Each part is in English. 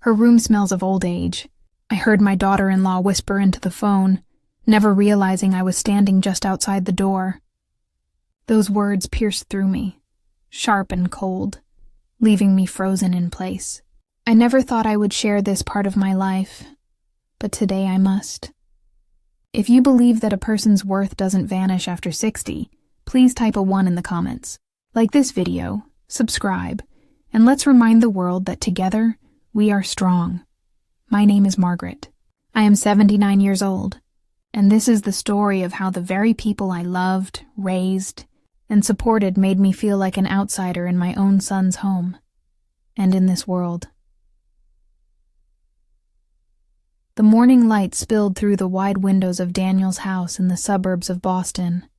Her room smells of old age. I heard my daughter-in-law whisper into the phone, never realizing I was standing just outside the door. Those words pierced through me, sharp and cold, leaving me frozen in place. I never thought I would share this part of my life, but today I must. If you believe that a person's worth doesn't vanish after 60, please type a 1 in the comments. Like this video, subscribe, and let's remind the world that together, we are strong. My name is Margaret. I am 79 years old, and this is the story of how the very people I loved, raised, and supported made me feel like an outsider in my own son's home, and in this world. The morning light spilled through the wide windows of Daniel's house in the suburbs of Boston,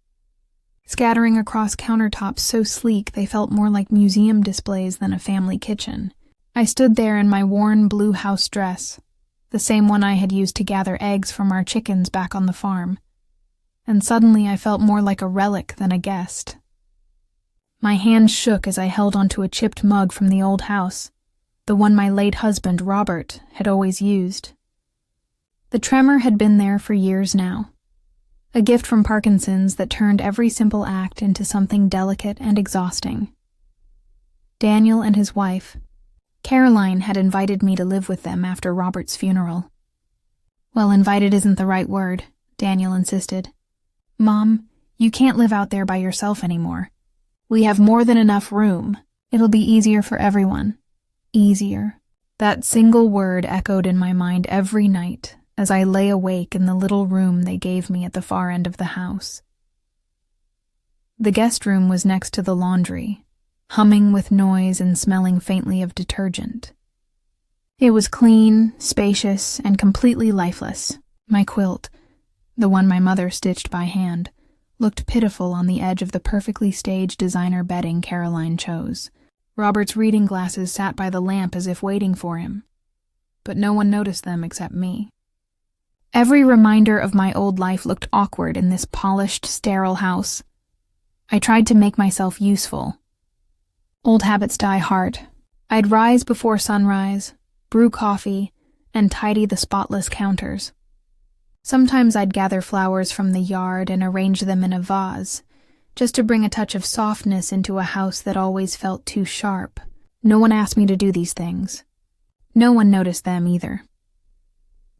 scattering across countertops so sleek they felt more like museum displays than a family kitchen. I stood there in my worn blue house dress, the same one I had used to gather eggs from our chickens back on the farm, and suddenly I felt more like a relic than a guest. My hands shook as I held onto a chipped mug from the old house, the one my late husband, Robert, had always used. The tremor had been there for years now, a gift from Parkinson's that turned every simple act into something delicate and exhausting. Daniel and his wife, Caroline, had invited me to live with them after Robert's funeral. Well, invited isn't the right word, Daniel insisted. Mom, you can't live out there by yourself anymore. We have more than enough room. It'll be easier for everyone. Easier. That single word echoed in my mind every night as I lay awake in the little room they gave me at the far end of the house. The guest room was next to the laundry, humming with noise and smelling faintly of detergent. It was clean, spacious, and completely lifeless. My quilt, the one my mother stitched by hand, looked pitiful on the edge of the perfectly staged designer bedding Caroline chose. Robert's reading glasses sat by the lamp as if waiting for him, but no one noticed them except me. Every reminder of my old life looked awkward in this polished, sterile house. I tried to make myself useful. Old habits die hard. I'd rise before sunrise, brew coffee, and tidy the spotless counters. Sometimes I'd gather flowers from the yard and arrange them in a vase, just to bring a touch of softness into a house that always felt too sharp. No one asked me to do these things. No one noticed them either.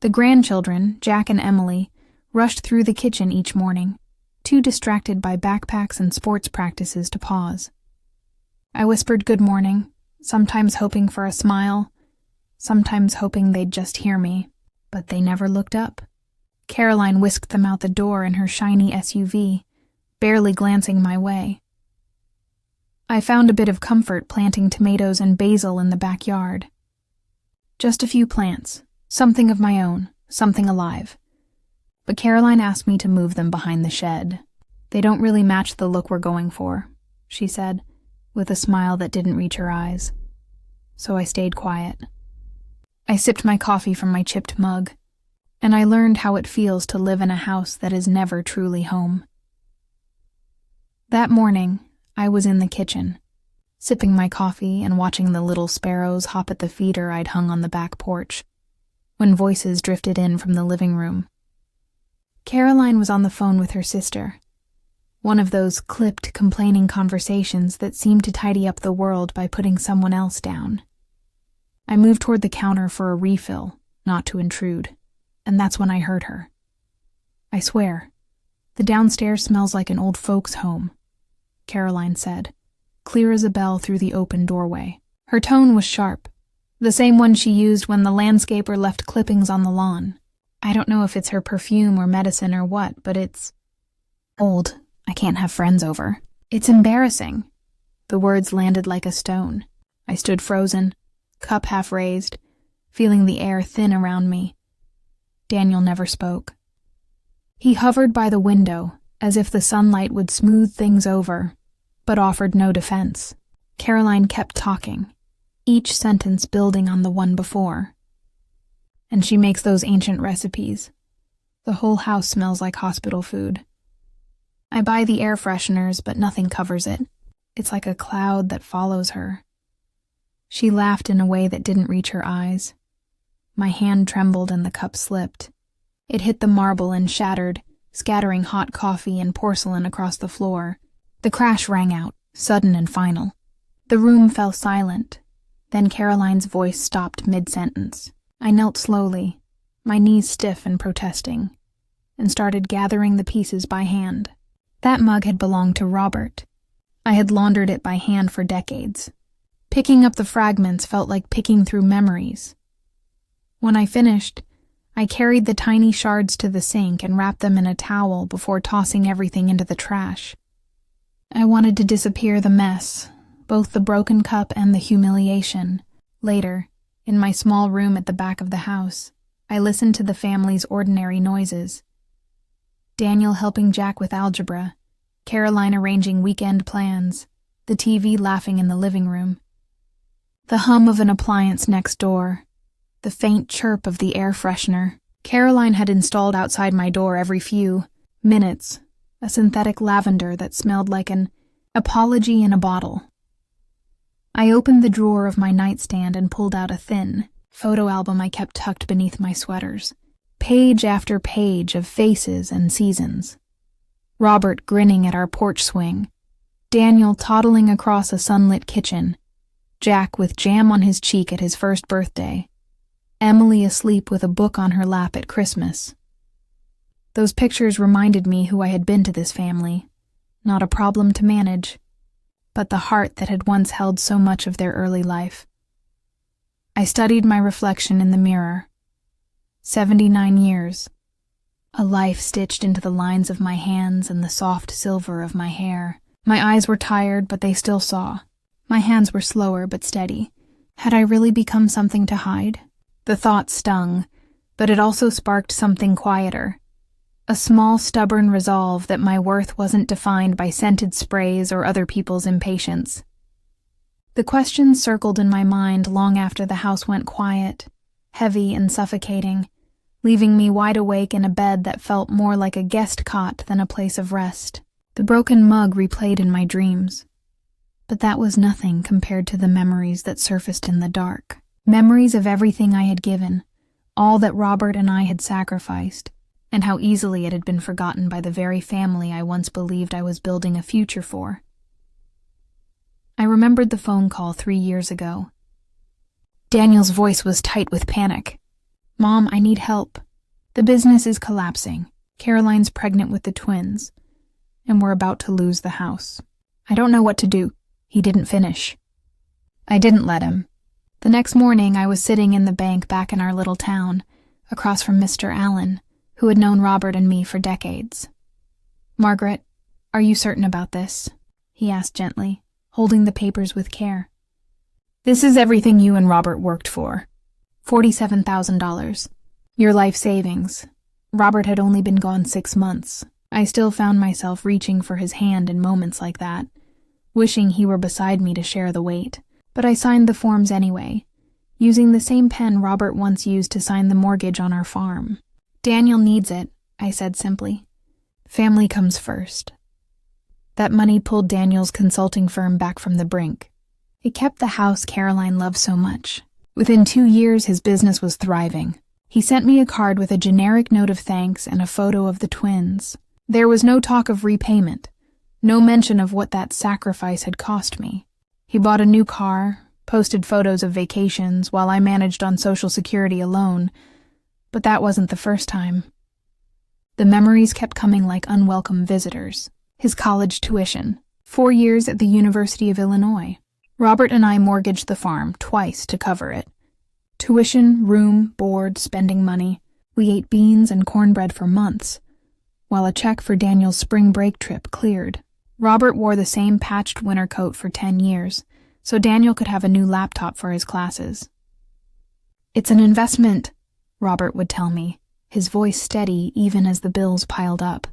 The grandchildren, Jack and Emily, rushed through the kitchen each morning, too distracted by backpacks and sports practices to pause. I whispered good morning, sometimes hoping for a smile, sometimes hoping they'd just hear me, but they never looked up. Caroline whisked them out the door in her shiny SUV, barely glancing my way. I found a bit of comfort planting tomatoes and basil in the backyard. Just a few plants, something of my own, something alive. But Caroline asked me to move them behind the shed. They don't really match the look we're going for, she said, with a smile that didn't reach her eyes. So I stayed quiet. I sipped my coffee from my chipped mug, and I learned how it feels to live in a house that is never truly home. That morning, I was in the kitchen, sipping my coffee and watching the little sparrows hop at the feeder I'd hung on the back porch, when voices drifted in from the living room. Caroline was on the phone with her sister, one of those clipped, complaining conversations that seem to tidy up the world by putting someone else down. I moved toward the counter for a refill, not to intrude, and that's when I heard her. I swear, the downstairs smells like an old folks' home, Caroline said, clear as a bell through the open doorway. Her tone was sharp, the same one she used when the landscaper left clippings on the lawn. I don't know if it's her perfume or medicine or what, but it's old. I can't have friends over. It's embarrassing. The words landed like a stone. I stood frozen, cup half raised, feeling the air thin around me. Daniel never spoke. He hovered by the window, as if the sunlight would smooth things over, but offered no defense. Caroline kept talking, each sentence building on the one before. And she makes those ancient recipes. The whole house smells like hospital food. I buy the air fresheners, but nothing covers it. It's like a cloud that follows her. She laughed in a way that didn't reach her eyes. My hand trembled and the cup slipped. It hit the marble and shattered, scattering hot coffee and porcelain across the floor. The crash rang out, sudden and final. The room fell silent. Then Caroline's voice stopped mid-sentence. I knelt slowly, my knees stiff and protesting, and started gathering the pieces by hand. That mug had belonged to Robert. I had laundered it by hand for decades. Picking up the fragments felt like picking through memories. When I finished, I carried the tiny shards to the sink and wrapped them in a towel before tossing everything into the trash. I wanted to disappear the mess, both the broken cup and the humiliation. Later, in my small room at the back of the house, I listened to the family's ordinary noises. Daniel helping Jack with algebra, Caroline arranging weekend plans, the TV laughing in the living room. The hum of an appliance next door, the faint chirp of the air freshener. Caroline had installed outside my door every few minutes a synthetic lavender that smelled like an apology in a bottle. I opened the drawer of my nightstand and pulled out a thin photo album I kept tucked beneath my sweaters. Page after page of faces and seasons. Robert grinning at our porch swing, Daniel toddling across a sunlit kitchen, Jack with jam on his cheek at his first birthday, Emily asleep with a book on her lap at Christmas. Those pictures reminded me who I had been to this family, not a problem to manage, but the heart that had once held so much of their early life. I studied my reflection in the mirror. 79 years. A life stitched into the lines of my hands and the soft silver of my hair. My eyes were tired, but they still saw. My hands were slower but steady. Had I really become something to hide? The thought stung, but it also sparked something quieter. A small, stubborn resolve that my worth wasn't defined by scented sprays or other people's impatience. The questions circled in my mind long after the house went quiet, heavy and suffocating, leaving me wide awake in a bed that felt more like a guest cot than a place of rest. The broken mug replayed in my dreams. But that was nothing compared to the memories that surfaced in the dark. Memories of everything I had given, all that Robert and I had sacrificed, and how easily it had been forgotten by the very family I once believed I was building a future for. I remembered the phone call 3 years ago. Daniel's voice was tight with panic. "Mom, I need help. The business is collapsing. Caroline's pregnant with the twins, and we're about to lose the house. I don't know what to do." He didn't finish. I didn't let him. The next morning, I was sitting in the bank back in our little town, across from Mr. Allen, who had known Robert and me for decades. "Margaret, are you certain about this?" he asked gently, holding the papers with care. "This is everything you and Robert worked for. $47,000. Your life savings." Robert had only been gone 6 months. I still found myself reaching for his hand in moments like that, wishing he were beside me to share the weight. But I signed the forms anyway, using the same pen Robert once used to sign the mortgage on our farm. "Daniel needs it," I said simply. "Family comes first." That money pulled Daniel's consulting firm back from the brink. It kept the house Caroline loved so much. Within 2 years, his business was thriving. He sent me a card with a generic note of thanks and a photo of the twins. There was no talk of repayment, no mention of what that sacrifice had cost me. He bought a new car, posted photos of vacations while I managed on Social Security alone, but that wasn't the first time. The memories kept coming like unwelcome visitors. His college tuition, 4 years at the University of Illinois. Robert and I mortgaged the farm twice to cover it. Tuition, room, board, spending money. We ate beans and cornbread for months, while a check for Daniel's spring break trip cleared. Robert wore the same patched winter coat for 10 years, so Daniel could have a new laptop for his classes. "It's an investment," Robert would tell me, his voice steady even as the bills piled up.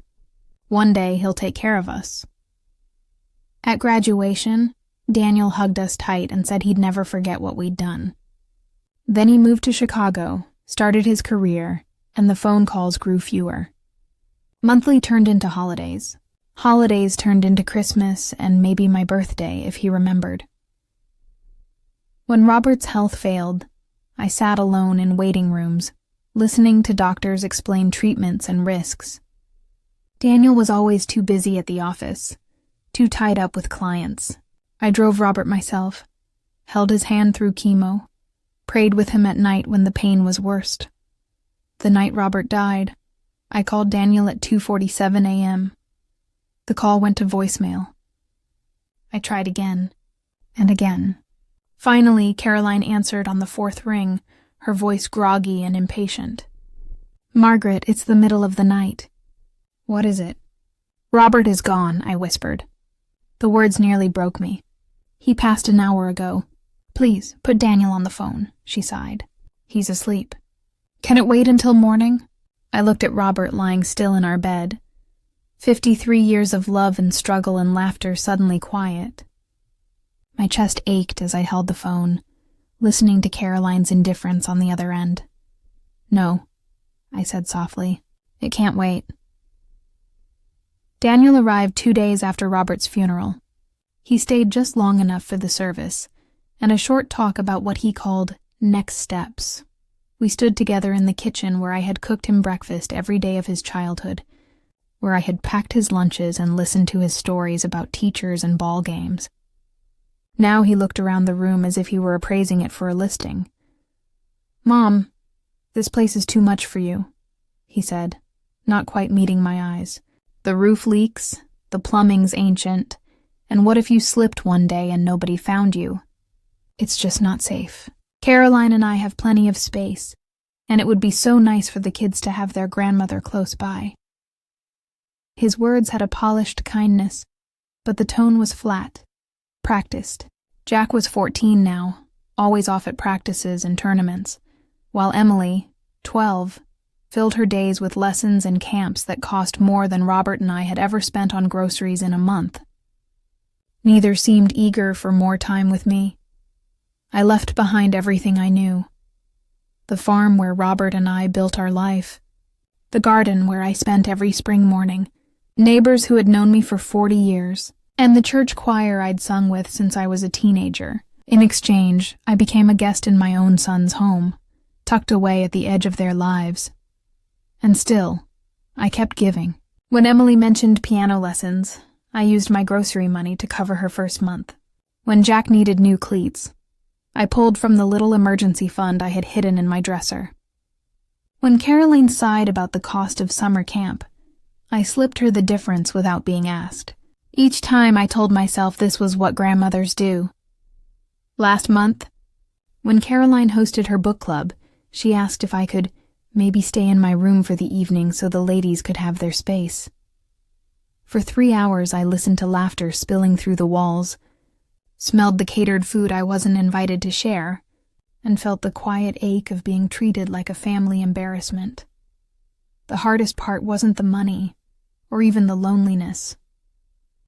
"One day he'll take care of us." At graduation, Daniel hugged us tight and said he'd never forget what we'd done. Then he moved to Chicago, started his career, and the phone calls grew fewer. Monthly turned into holidays. Holidays turned into Christmas and maybe my birthday, if he remembered. When Robert's health failed, I sat alone in waiting rooms, listening to doctors explain treatments and risks. Daniel was always too busy at the office, too tied up with clients. I drove Robert myself, held his hand through chemo, prayed with him at night when the pain was worst. The night Robert died, I called Daniel at 2:47 a.m. The call went to voicemail. I tried again, and again. Finally, Caroline answered on the fourth ring, her voice groggy and impatient. "Margaret, it's the middle of the night." "What is it?" "Robert is gone," I whispered. The words nearly broke me. "He passed an hour ago. Please, put Daniel on the phone," she sighed. "He's asleep." "Can it wait until morning?" I looked at Robert lying still in our bed. 53 years of love and struggle and laughter suddenly quiet. My chest ached as I held the phone, listening to Caroline's indifference on the other end. "No," I said softly. "It can't wait." Daniel arrived 2 days after Robert's funeral. He stayed just long enough for the service, and a short talk about what he called next steps. We stood together in the kitchen where I had cooked him breakfast every day of his childhood, where I had packed his lunches and listened to his stories about teachers and ball games. Now he looked around the room as if he were appraising it for a listing. "Mom, this place is too much for you," he said, not quite meeting my eyes. "The roof leaks, the plumbing's ancient, and what if you slipped one day and nobody found you? It's just not safe. Caroline and I have plenty of space, and it would be so nice for the kids to have their grandmother close by." His words had a polished kindness, but the tone was flat, practiced. Jack was 14 now, always off at practices and tournaments, while Emily, 12, filled her days with lessons and camps that cost more than Robert and I had ever spent on groceries in a month. Neither seemed eager for more time with me. I left behind everything I knew. The farm where Robert and I built our life. The garden where I spent every spring morning. Neighbors who had known me for 40 years. And the church choir I'd sung with since I was a teenager. In exchange, I became a guest in my own son's home, tucked away at the edge of their lives. And still, I kept giving. When Emily mentioned piano lessons, I used my grocery money to cover her first month. When Jack needed new cleats, I pulled from the little emergency fund I had hidden in my dresser. When Caroline sighed about the cost of summer camp, I slipped her the difference without being asked. Each time I told myself this was what grandmothers do. Last month, when Caroline hosted her book club, she asked if I could maybe stay in my room for the evening so the ladies could have their space. For 3 hours I listened to laughter spilling through the walls, smelled the catered food I wasn't invited to share, and felt the quiet ache of being treated like a family embarrassment. The hardest part wasn't the money, or even the loneliness.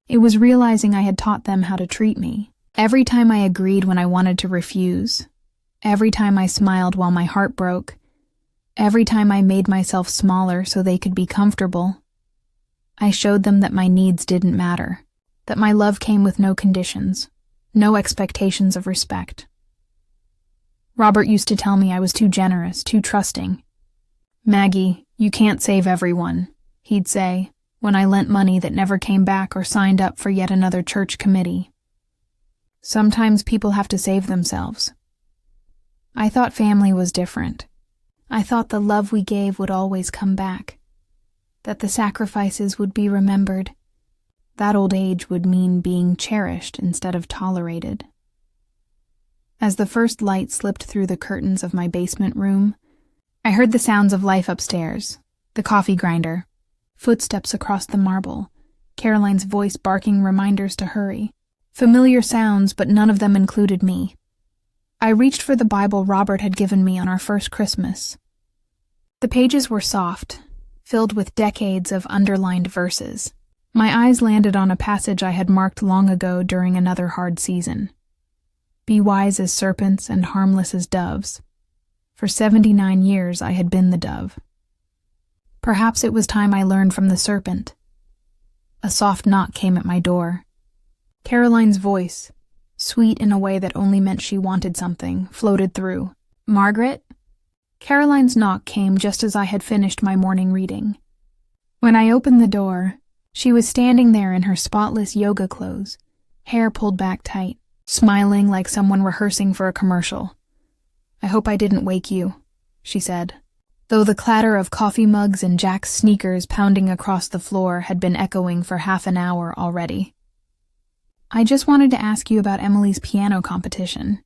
It was realizing I had taught them how to treat me. Every time I agreed when I wanted to refuse, every time I smiled while my heart broke, every time I made myself smaller so they could be comfortable, I showed them that my needs didn't matter, that my love came with no conditions, no expectations of respect. Robert used to tell me I was too generous, too trusting. "Maggie, you can't save everyone," he'd say, when I lent money that never came back or signed up for yet another church committee. Sometimes people have to save themselves. I thought family was different. I thought the love we gave would always come back, that the sacrifices would be remembered. That old age would mean being cherished instead of tolerated. As the first light slipped through the curtains of my basement room, I heard the sounds of life upstairs, the coffee grinder, footsteps across the marble, Caroline's voice barking reminders to hurry. Familiar sounds, but none of them included me. I reached for the Bible Robert had given me on our first Christmas. The pages were soft, filled with decades of underlined verses. My eyes landed on a passage I had marked long ago during another hard season. Be wise as serpents and harmless as doves. For 79 years I had been the dove. Perhaps it was time I learned from the serpent. A soft knock came at my door. Caroline's voice, sweet in a way that only meant she wanted something, floated through. Margaret? Caroline's knock came just as I had finished my morning reading. When I opened the door, she was standing there in her spotless yoga clothes, hair pulled back tight, smiling like someone rehearsing for a commercial. "I hope I didn't wake you," she said, though the clatter of coffee mugs and Jack's sneakers pounding across the floor had been echoing for half an hour already. "I just wanted to ask you about Emily's piano competition.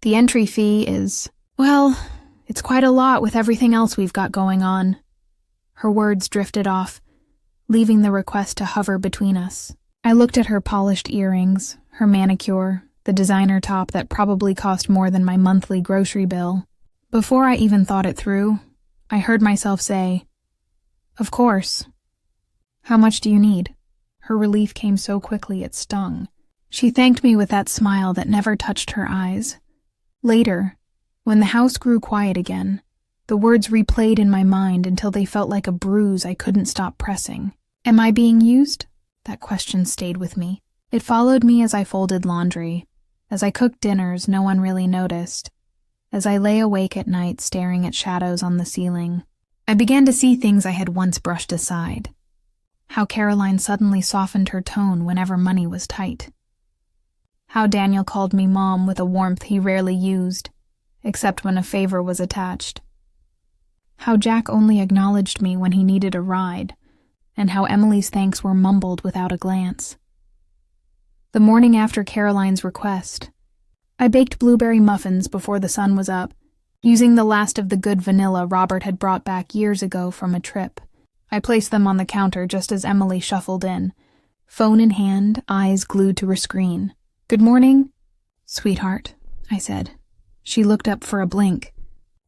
The entry fee is, well, it's quite a lot with everything else we've got going on." Her words drifted off, leaving the request to hover between us. I looked at her polished earrings, her manicure, the designer top that probably cost more than my monthly grocery bill. Before I even thought it through, I heard myself say, "Of course. How much do you need?" Her relief came so quickly it stung. She thanked me with that smile that never touched her eyes. Later, when the house grew quiet again, the words replayed in my mind until they felt like a bruise I couldn't stop pressing. "Am I being used?" That question stayed with me. It followed me as I folded laundry, as I cooked dinners no one really noticed, as I lay awake at night staring at shadows on the ceiling. I began to see things I had once brushed aside. How Caroline suddenly softened her tone whenever money was tight. How Daniel called me Mom with a warmth he rarely used, except when a favor was attached. How Jack only acknowledged me when he needed a ride, and how Emily's thanks were mumbled without a glance. The morning after Caroline's request, I baked blueberry muffins before the sun was up, using the last of the good vanilla Robert had brought back years ago from a trip. I placed them on the counter just as Emily shuffled in, phone in hand, eyes glued to her screen. "Good morning, sweetheart," I said. She looked up for a blink,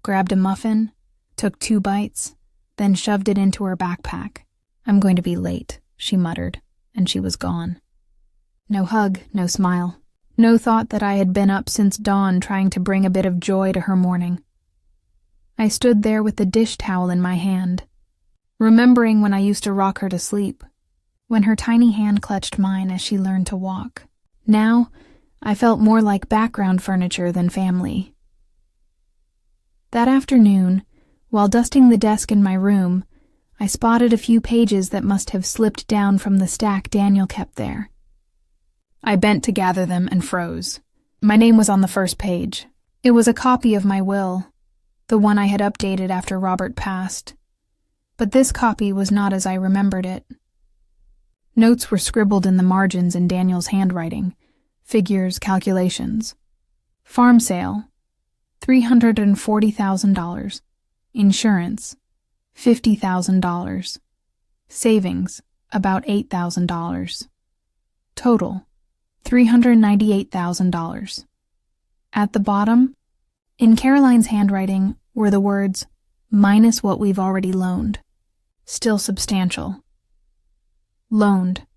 grabbed a muffin, took 2 bites, then shoved it into her backpack. "I'm going to be late," she muttered, and she was gone. No hug, no smile. No thought that I had been up since dawn trying to bring a bit of joy to her morning. I stood there with the dish towel in my hand, remembering when I used to rock her to sleep, when her tiny hand clutched mine as she learned to walk. Now, I felt more like background furniture than family. That afternoon, while dusting the desk in my room, I spotted a few pages that must have slipped down from the stack Daniel kept there. I bent to gather them and froze. My name was on the first page. It was a copy of my will, the one I had updated after Robert passed. But this copy was not as I remembered it. Notes were scribbled in the margins in Daniel's handwriting, figures, calculations. Farm sale, $340,000. Insurance, $50,000. Savings, about $8,000. Total, $398,000. At the bottom, in Caroline's handwriting, were the words, "minus what we've already loaned." Still substantial. Loaned.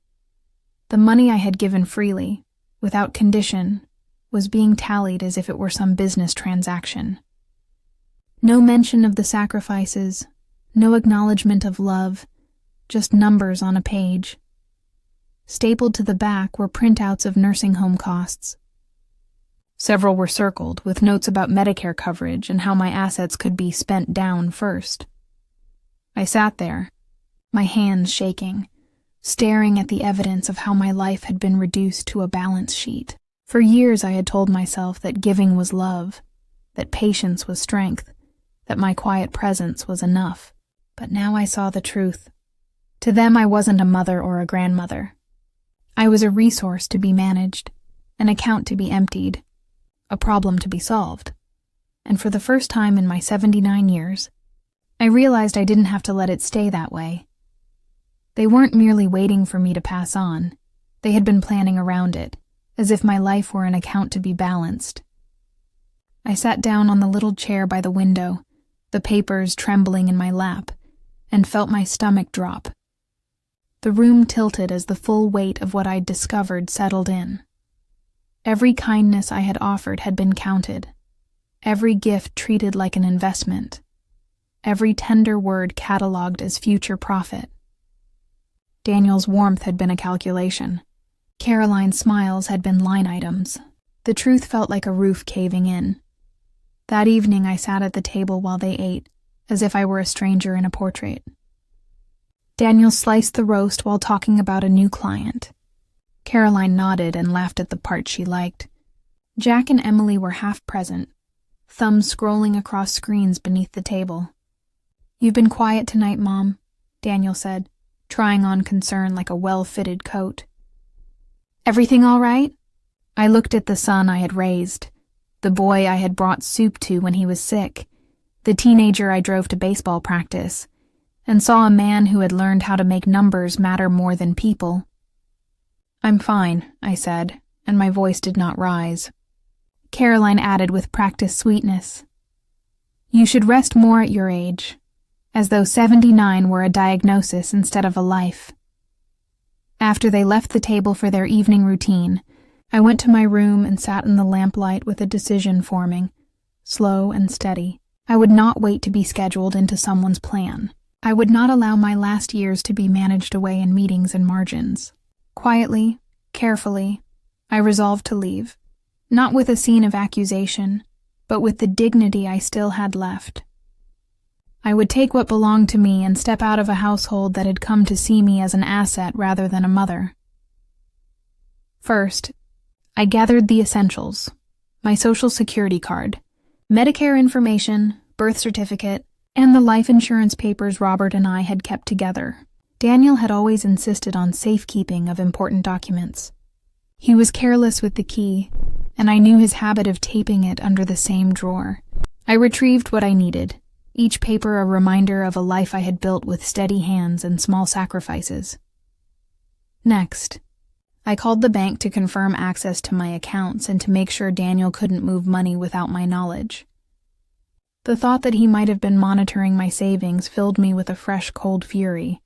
The money I had given freely, without condition, was being tallied as if it were some business transaction. No mention of the sacrifices, no acknowledgement of love, just numbers on a page. Stapled to the back were printouts of nursing home costs. Several were circled, with notes about Medicare coverage and how my assets could be spent down first. I sat there, my hands shaking, staring at the evidence of how my life had been reduced to a balance sheet. For years I had told myself that giving was love, that patience was strength, that my quiet presence was enough. But now I saw the truth. To them I wasn't a mother or a grandmother. I was a resource to be managed, an account to be emptied, a problem to be solved. And for the first time in my 79 years, I realized I didn't have to let it stay that way. They weren't merely waiting for me to pass on. They had been planning around it, as if my life were an account to be balanced. I sat down on the little chair by the window, the papers trembling in my lap, and felt my stomach drop. The room tilted as the full weight of what I'd discovered settled in. Every kindness I had offered had been counted, every gift treated like an investment, every tender word catalogued as future profit. Daniel's warmth had been a calculation. Caroline's smiles had been line items. The truth felt like a roof caving in. That evening I sat at the table while they ate, as if I were a stranger in a portrait. Daniel sliced the roast while talking about a new client. Caroline nodded and laughed at the part she liked. Jack and Emily were half present, thumbs scrolling across screens beneath the table. "You've been quiet tonight, Mom," Daniel said, trying on concern like a well-fitted coat. "Everything all right?" I looked at the son I had raised, the boy I had brought soup to when he was sick, the teenager I drove to baseball practice, and saw a man who had learned how to make numbers matter more than people. "I'm fine," I said, and my voice did not rise. Caroline added with practiced sweetness, "You should rest more at your age," as though 79 were a diagnosis instead of a life. After they left the table for their evening routine, I went to my room and sat in the lamplight with a decision forming, slow and steady. I would not wait to be scheduled into someone's plan. I would not allow my last years to be managed away in meetings and margins. Quietly, carefully, I resolved to leave, not with a scene of accusation, but with the dignity I still had left. I would take what belonged to me and step out of a household that had come to see me as an asset rather than a mother. First, I gathered the essentials: my social security card, Medicare information, birth certificate, and the life insurance papers Robert and I had kept together. Daniel had always insisted on safekeeping of important documents. He was careless with the key, and I knew his habit of taping it under the same drawer. I retrieved what I needed, each paper a reminder of a life I had built with steady hands and small sacrifices. Next, I called the bank to confirm access to my accounts and to make sure Daniel couldn't move money without my knowledge. The thought that he might have been monitoring my savings filled me with a fresh, cold fury,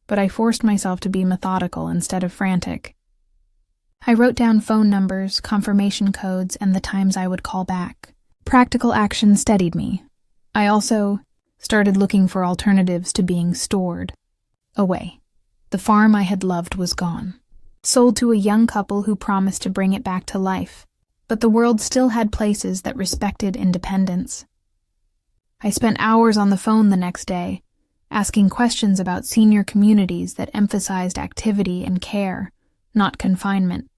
but I forced myself to be methodical instead of frantic. I wrote down phone numbers, confirmation codes, and the times I would call back. Practical action steadied me. I also started looking for alternatives to being stored away. The farm I had loved was gone, sold to a young couple who promised to bring it back to life, but the world still had places that respected independence. I spent hours on the phone the next day, asking questions about senior communities that emphasized activity and care, not confinement.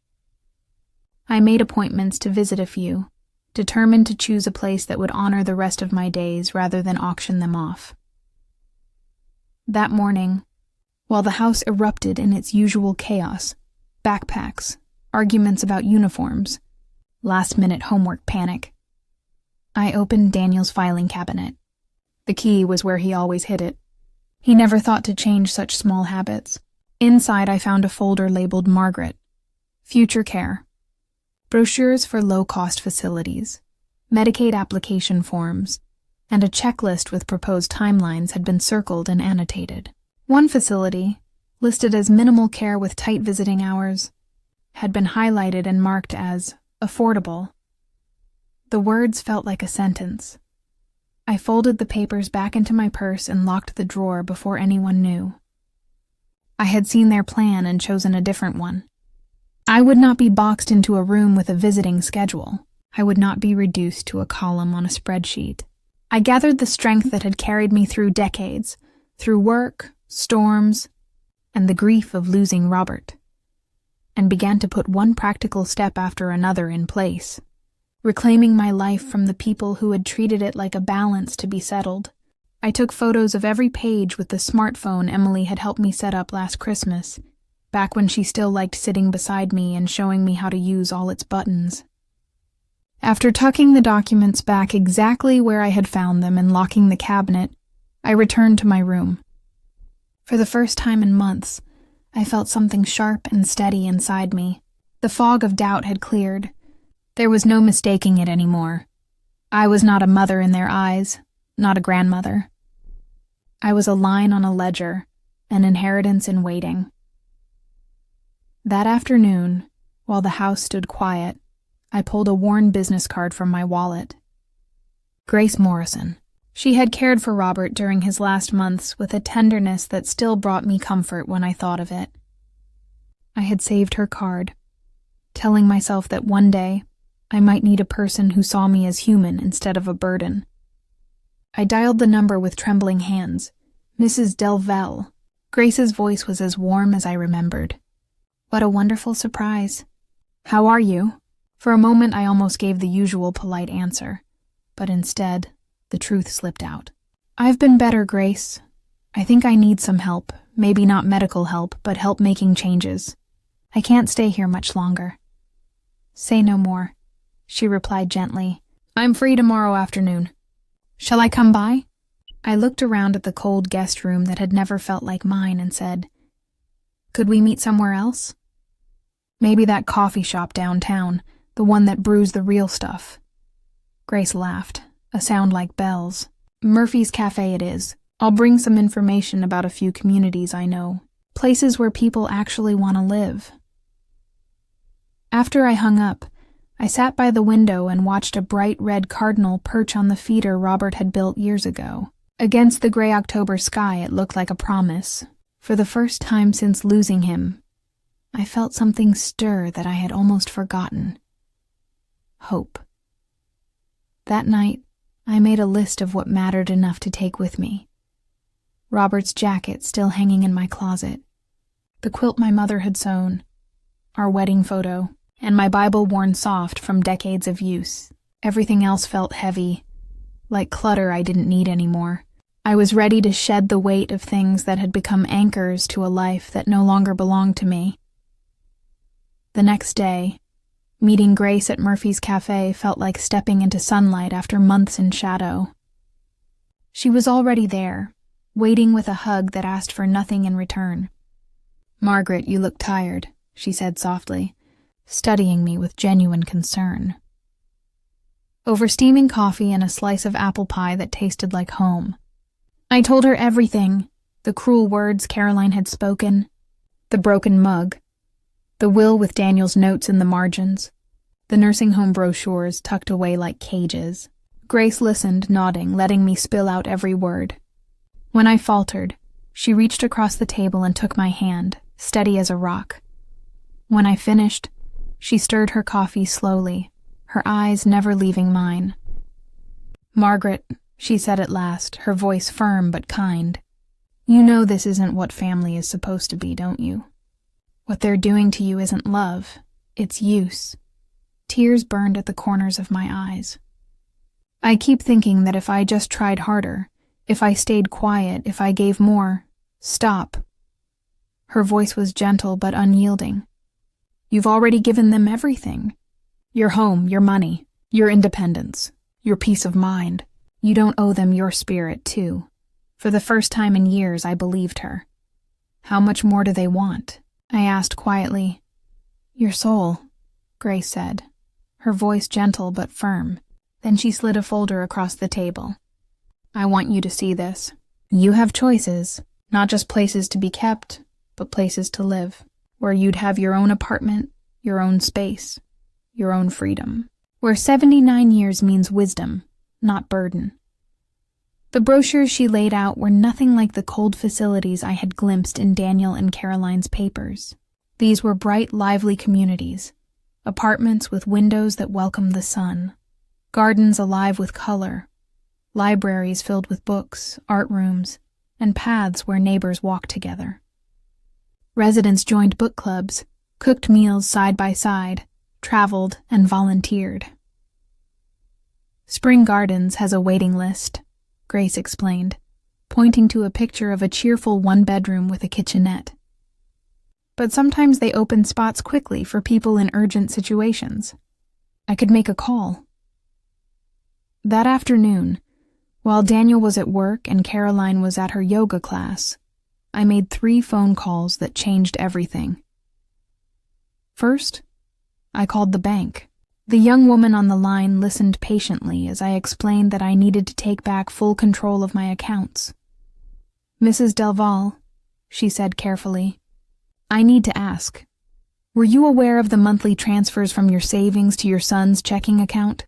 I made appointments to visit a few, determined to choose a place that would honor the rest of my days rather than auction them off. That morning, while the house erupted in its usual chaos, backpacks, arguments about uniforms, last-minute homework panic, I opened Daniel's filing cabinet. The key was where he always hid it. He never thought to change such small habits. Inside, I found a folder labeled Margaret, Future Care, brochures for low-cost facilities, Medicaid application forms, and a checklist with proposed timelines had been circled and annotated. One facility, listed as minimal care with tight visiting hours, had been highlighted and marked as affordable. The words felt like a sentence. I folded the papers back into my purse and locked the drawer before anyone knew. I had seen their plan and chosen a different one. I would not be boxed into a room with a visiting schedule. I would not be reduced to a column on a spreadsheet. I gathered the strength that had carried me through decades, through work, storms, and the grief of losing Robert, and began to put one practical step after another in place, reclaiming my life from the people who had treated it like a balance to be settled. I took photos of every page with the smartphone Emily had helped me set up last Christmas, back when she still liked sitting beside me and showing me how to use all its buttons. After tucking the documents back exactly where I had found them and locking the cabinet, I returned to my room. For the first time in months, I felt something sharp and steady inside me. The fog of doubt had cleared. There was no mistaking it anymore. I was not a mother in their eyes, not a grandmother. I was a line on a ledger, an inheritance in waiting. That afternoon, while the house stood quiet, I pulled a worn business card from my wallet. Grace Morrison. She had cared for Robert during his last months with a tenderness that still brought me comfort when I thought of it. I had saved her card, telling myself that one day I might need a person who saw me as human instead of a burden. I dialed the number with trembling hands. Mrs. Delville. Grace's voice was as warm as I remembered. What a wonderful surprise. How are you? For a moment I almost gave the usual polite answer, but instead, the truth slipped out. I've been better, Grace. I think I need some help, maybe not medical help, but help making changes. I can't stay here much longer. Say no more, she replied gently. I'm free tomorrow afternoon. Shall I come by? I looked around at the cold guest room that had never felt like mine and said, Could we meet somewhere else? Maybe that coffee shop downtown, the one that brews the real stuff. Grace laughed, a sound like bells. Murphy's Cafe it is. I'll bring some information about a few communities I know, places where people actually want to live. After I hung up, I sat by the window and watched a bright red cardinal perch on the feeder Robert had built years ago. Against the gray October sky, it looked like a promise. For the first time since losing him, I felt something stir that I had almost forgotten. Hope. That night, I made a list of what mattered enough to take with me. Robert's jacket still hanging in my closet, the quilt my mother had sewn, our wedding photo, and my Bible worn soft from decades of use. Everything else felt heavy, like clutter I didn't need anymore. I was ready to shed the weight of things that had become anchors to a life that no longer belonged to me. The next day, meeting Grace at Murphy's Cafe felt like stepping into sunlight after months in shadow. She was already there, waiting with a hug that asked for nothing in return. Margaret, you look tired, she said softly, studying me with genuine concern. Over steaming coffee and a slice of apple pie that tasted like home, I told her everything, the cruel words Caroline had spoken, the broken mug, the will with Daniel's notes in the margins, the nursing home brochures tucked away like cages. Grace listened, nodding, letting me spill out every word. When I faltered, she reached across the table and took my hand, steady as a rock. When I finished, she stirred her coffee slowly, her eyes never leaving mine. Margaret, she said at last, her voice firm but kind. You know this isn't what family is supposed to be, don't you? What they're doing to you isn't love, it's use. Tears burned at the corners of my eyes. I keep thinking that if I just tried harder, if I stayed quiet, if I gave more, stop. Her voice was gentle but unyielding. You've already given them everything. Your home, your money, your independence, your peace of mind. You don't owe them your spirit, too. For the first time in years, I believed her. How much more do they want? I asked quietly. Your soul, Grace said, her voice gentle but firm. Then she slid a folder across the table. I want you to see this. You have choices, not just places to be kept, but places to live, where you'd have your own apartment, your own space, your own freedom, where 79 years means wisdom, not burden. The brochures she laid out were nothing like the cold facilities I had glimpsed in Daniel and Caroline's papers. These were bright, lively communities, apartments with windows that welcomed the sun, gardens alive with color, libraries filled with books, art rooms, and paths where neighbors walked together. Residents joined book clubs, cooked meals side by side, traveled, and volunteered. Spring Gardens has a waiting list, Grace explained, pointing to a picture of a cheerful one-bedroom with a kitchenette. But sometimes they open spots quickly for people in urgent situations. I could make a call. That afternoon, while Daniel was at work and Caroline was at her yoga class, I made 3 phone calls that changed everything. First, I called the bank. The young woman on the line listened patiently as I explained that I needed to take back full control of my accounts. Mrs. Delval, she said carefully, I need to ask, were you aware of the monthly transfers from your savings to your son's checking account?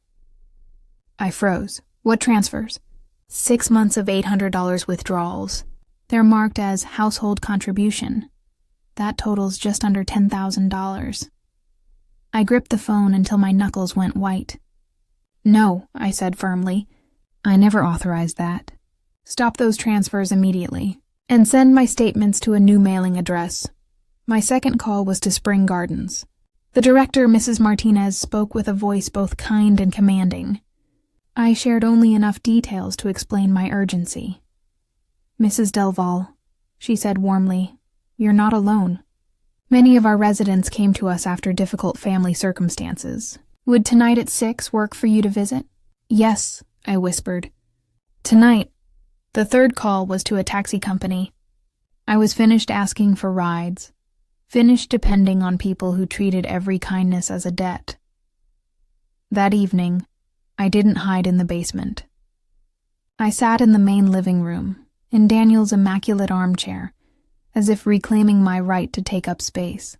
I froze. What transfers? 6 months of $800 withdrawals. They're marked as household contribution. That totals just under $10,000. I gripped the phone until my knuckles went white. "No," I said firmly. "I never authorized that. Stop those transfers immediately, and send my statements to a new mailing address." My second call was to Spring Gardens. The director, Mrs. Martinez, spoke with a voice both kind and commanding. I shared only enough details to explain my urgency. "Mrs. Delval," she said warmly, "you're not alone. Many of our residents came to us after difficult family circumstances. Would tonight at 6 work for you to visit?" "Yes," I whispered. "Tonight." The third call was to a taxi company. I was finished asking for rides, finished depending on people who treated every kindness as a debt. That evening, I didn't hide in the basement. I sat in the main living room, in Daniel's immaculate armchair, as if reclaiming my right to take up space.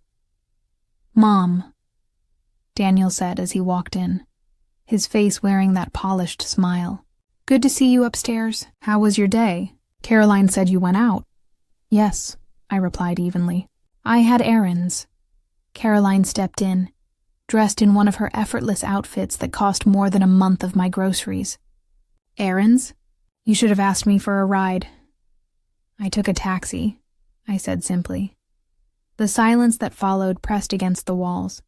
"Mom," Daniel said as he walked in, his face wearing that polished smile. "Good to see you upstairs. How was your day? Caroline said you went out." "Yes," I replied evenly. "I had errands." Caroline stepped in, dressed in one of her effortless outfits that cost more than a month of my groceries. "Errands? You should have asked me for a ride." "I took a taxi," I said simply. The silence that followed pressed against the walls.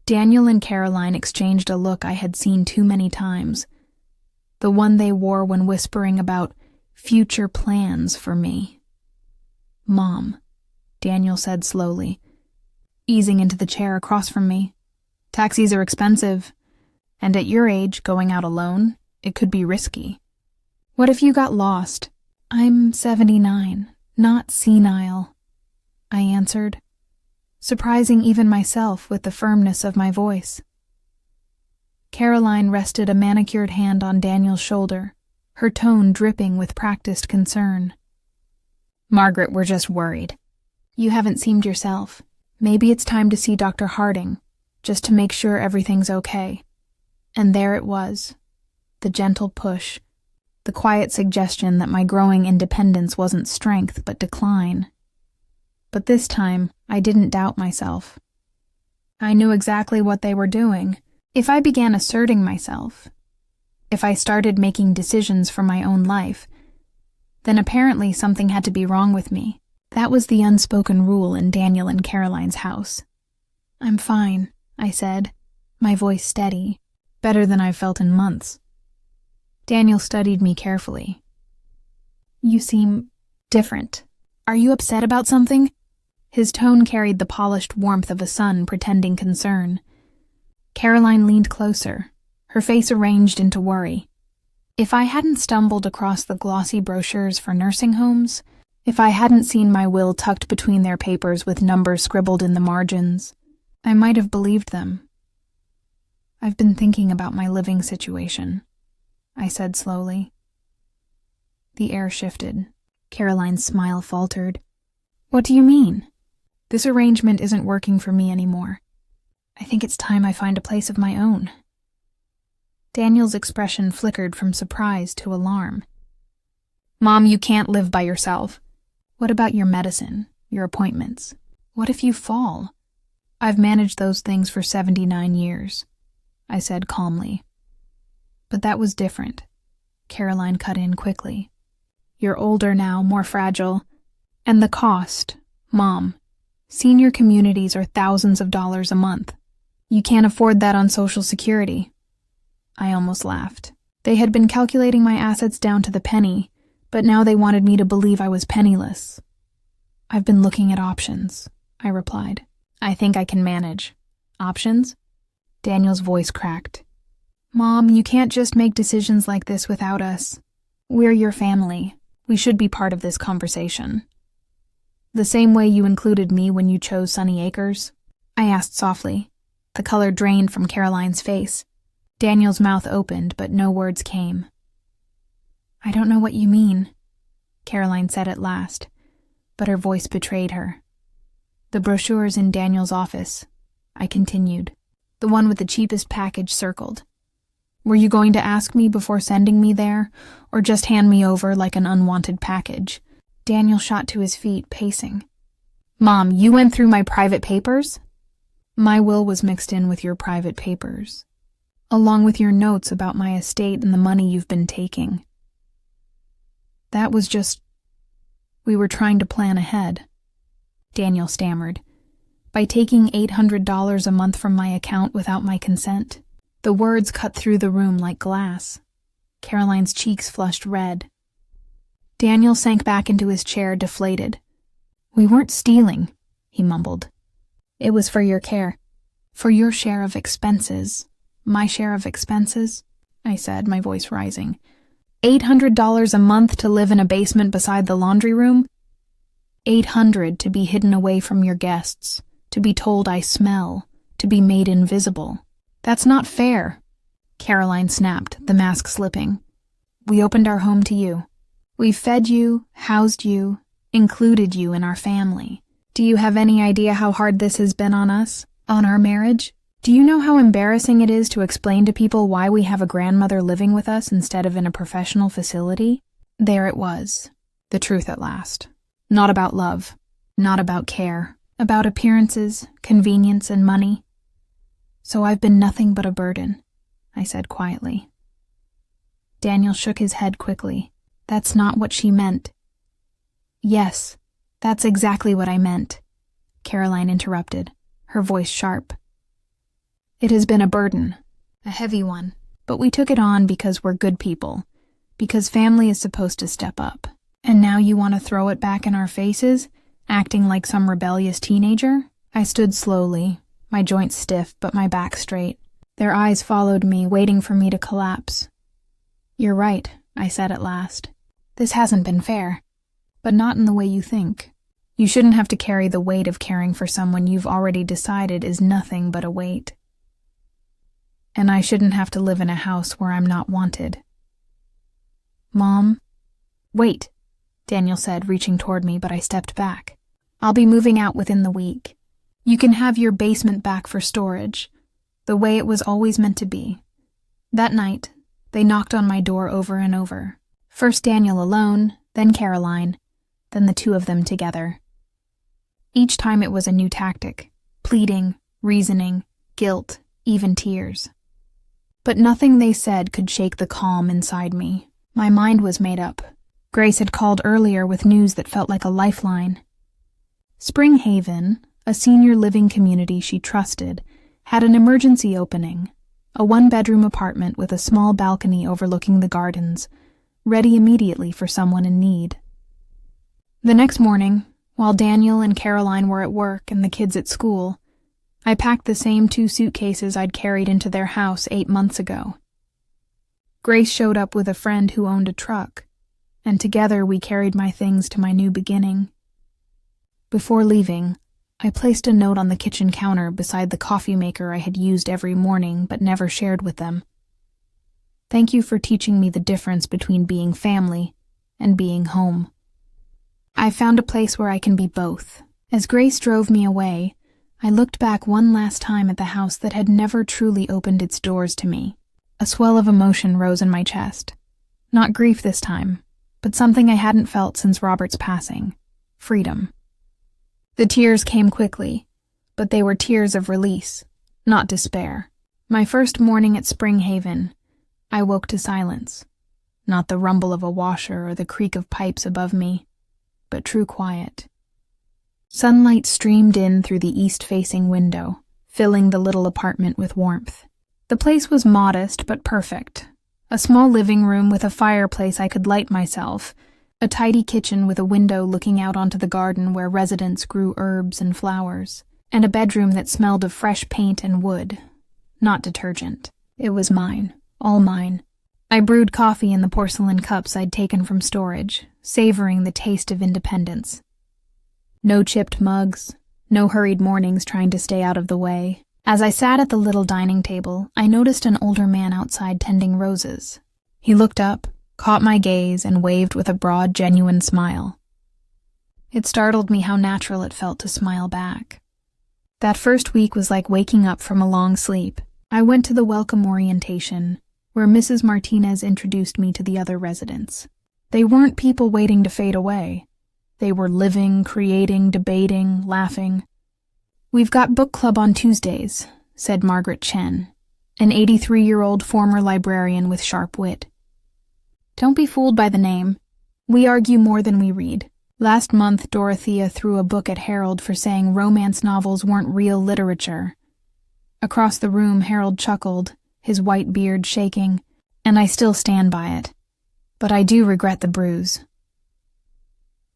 Daniel and Caroline exchanged a look I had seen too many times, the one they wore when whispering about future plans for me. "Mom," Daniel said slowly, easing into the chair across from me. "Taxis are expensive, and at your age, going out alone, it could be risky. What if you got lost?" "I'm 79, not senile," I answered, surprising even myself with the firmness of my voice. Caroline rested a manicured hand on Daniel's shoulder, her tone dripping with practiced concern. "Margaret, we're just worried. You haven't seemed yourself. Maybe it's time to see Dr. Harding, just to make sure everything's okay." And there it was, the gentle push, the quiet suggestion that my growing independence wasn't strength but decline. But this time, I didn't doubt myself. I knew exactly what they were doing. If I began asserting myself, if I started making decisions for my own life, then apparently something had to be wrong with me. That was the unspoken rule in Daniel and Caroline's house. "I'm fine," I said, my voice steady, better than I've felt in months. Daniel studied me carefully. "You seem different. Are you upset about something?" His tone carried the polished warmth of a son pretending concern. Caroline leaned closer, her face arranged into worry. If I hadn't stumbled across the glossy brochures for nursing homes, if I hadn't seen my will tucked between their papers with numbers scribbled in the margins, I might have believed them. "I've been thinking about my living situation," I said slowly. The air shifted. Caroline's smile faltered. "What do you mean?" "This arrangement isn't working for me anymore. I think it's time I find a place of my own." Daniel's expression flickered from surprise to alarm. "Mom, you can't live by yourself. What about your medicine, your appointments? What if you fall?" "I've managed those things for 79 years, I said calmly. But that was different. Caroline cut in quickly. "You're older now, more fragile. And the cost, Mom. Senior communities are thousands of dollars a month. You can't afford that on Social Security." I almost laughed. They had been calculating my assets down to the penny, but now they wanted me to believe I was penniless. "I've been looking at options," I replied. "I think I can manage." "Options?" Daniel's voice cracked. "Mom, you can't just make decisions like this without us. We're your family. We should be part of this conversation." "The same way you included me when you chose Sunny Acres?" I asked softly. The color drained from Caroline's face. Daniel's mouth opened, but no words came. "I don't know what you mean," Caroline said at last, but her voice betrayed her. "The brochure's in Daniel's office," I continued, "the one with the cheapest package circled. Were you going to ask me before sending me there, or just hand me over like an unwanted package?" Daniel shot to his feet, pacing. "Mom, you went through my private papers?" My will was mixed in with your private papers, along with your notes about my estate and the money you've been taking. That was just... we were trying to plan ahead," Daniel stammered, "by taking $800 a month from my account without my consent." The words cut through the room like glass. Caroline's cheeks flushed red. Daniel sank back into his chair, deflated. "We weren't stealing," he mumbled. "It was for your care. For your share of expenses." "My share of expenses?" I said, my voice rising. $800 a month to live in a basement beside the laundry room? $800 to be hidden away from your guests, to be told I smell, to be made invisible. That's not fair," Caroline snapped, the mask slipping. "We opened our home to you. We fed you, housed you, included you in our family. Do you have any idea how hard this has been on us, on our marriage? Do you know how embarrassing it is to explain to people why we have a grandmother living with us instead of in a professional facility?" There it was, the truth at last. Not about love, not about care, about appearances, convenience, and money. "So I've been nothing but a burden," I said quietly. Daniel shook his head quickly. "That's not what she meant." "Yes, that's exactly what I meant," Caroline interrupted, her voice sharp. "It has been a burden, a heavy one, but we took it on because we're good people, because family is supposed to step up. And now you want to throw it back in our faces, acting like some rebellious teenager?" I stood slowly, my joints stiff but my back straight. Their eyes followed me, waiting for me to collapse. "You're right," I said at last. "This hasn't been fair, but not in the way you think. You shouldn't have to carry the weight of caring for someone you've already decided is nothing but a weight. And I shouldn't have to live in a house where I'm not wanted." "Mom?" "Wait," Daniel said, reaching toward me, but I stepped back. "I'll be moving out within the week. You can have your basement back for storage, the way it was always meant to be." That night, they knocked on my door over and over. First Daniel alone, then Caroline, then the two of them together. Each time it was a new tactic: pleading, reasoning, guilt, even tears. But nothing they said could shake the calm inside me. My mind was made up. Grace had called earlier with news that felt like a lifeline. Spring Haven, a senior living community she trusted, had an emergency opening, a one-bedroom apartment with a small balcony overlooking the gardens, ready immediately for someone in need. The next morning, while Daniel and Caroline were at work and the kids at school, I packed the same 2 suitcases I'd carried into their house 8 months ago. Grace showed up with a friend who owned a truck, and together we carried my things to my new beginning. Before leaving, I placed a note on the kitchen counter beside the coffee maker I had used every morning but never shared with them. "Thank you for teaching me the difference between being family and being home. I found a place where I can be both." As Grace drove me away, I looked back one last time at the house that had never truly opened its doors to me. A swell of emotion rose in my chest. Not grief this time, but something I hadn't felt since Robert's passing: freedom. The tears came quickly, but they were tears of release, not despair. My first morning at Spring Haven, I woke to silence. Not the rumble of a washer or the creak of pipes above me, but true quiet. Sunlight streamed in through the east-facing window, filling the little apartment with warmth. The place was modest but perfect. A small living room with a fireplace I could light myself, a tidy kitchen with a window looking out onto the garden where residents grew herbs and flowers, and a bedroom that smelled of fresh paint and wood, not detergent. It was mine, all mine. I brewed coffee in the porcelain cups I'd taken from storage, savoring the taste of independence. No chipped mugs, no hurried mornings trying to stay out of the way. As I sat at the little dining table, I noticed an older man outside tending roses. He looked up, caught my gaze, and waved with a broad, genuine smile. It startled me how natural it felt to smile back. That first week was like waking up from a long sleep. I went to the welcome orientation, where Mrs. Martinez introduced me to the other residents. They weren't people waiting to fade away. They were living, creating, debating, laughing. "We've got book club on Tuesdays," said Margaret Chen, an 83-year-old former librarian with sharp wit. "Don't be fooled by the name. We argue more than we read. Last month, Dorothea threw a book at Harold for saying romance novels weren't real literature." Across the room, Harold chuckled, his white beard shaking, and I still stand by it. But I do regret the bruise.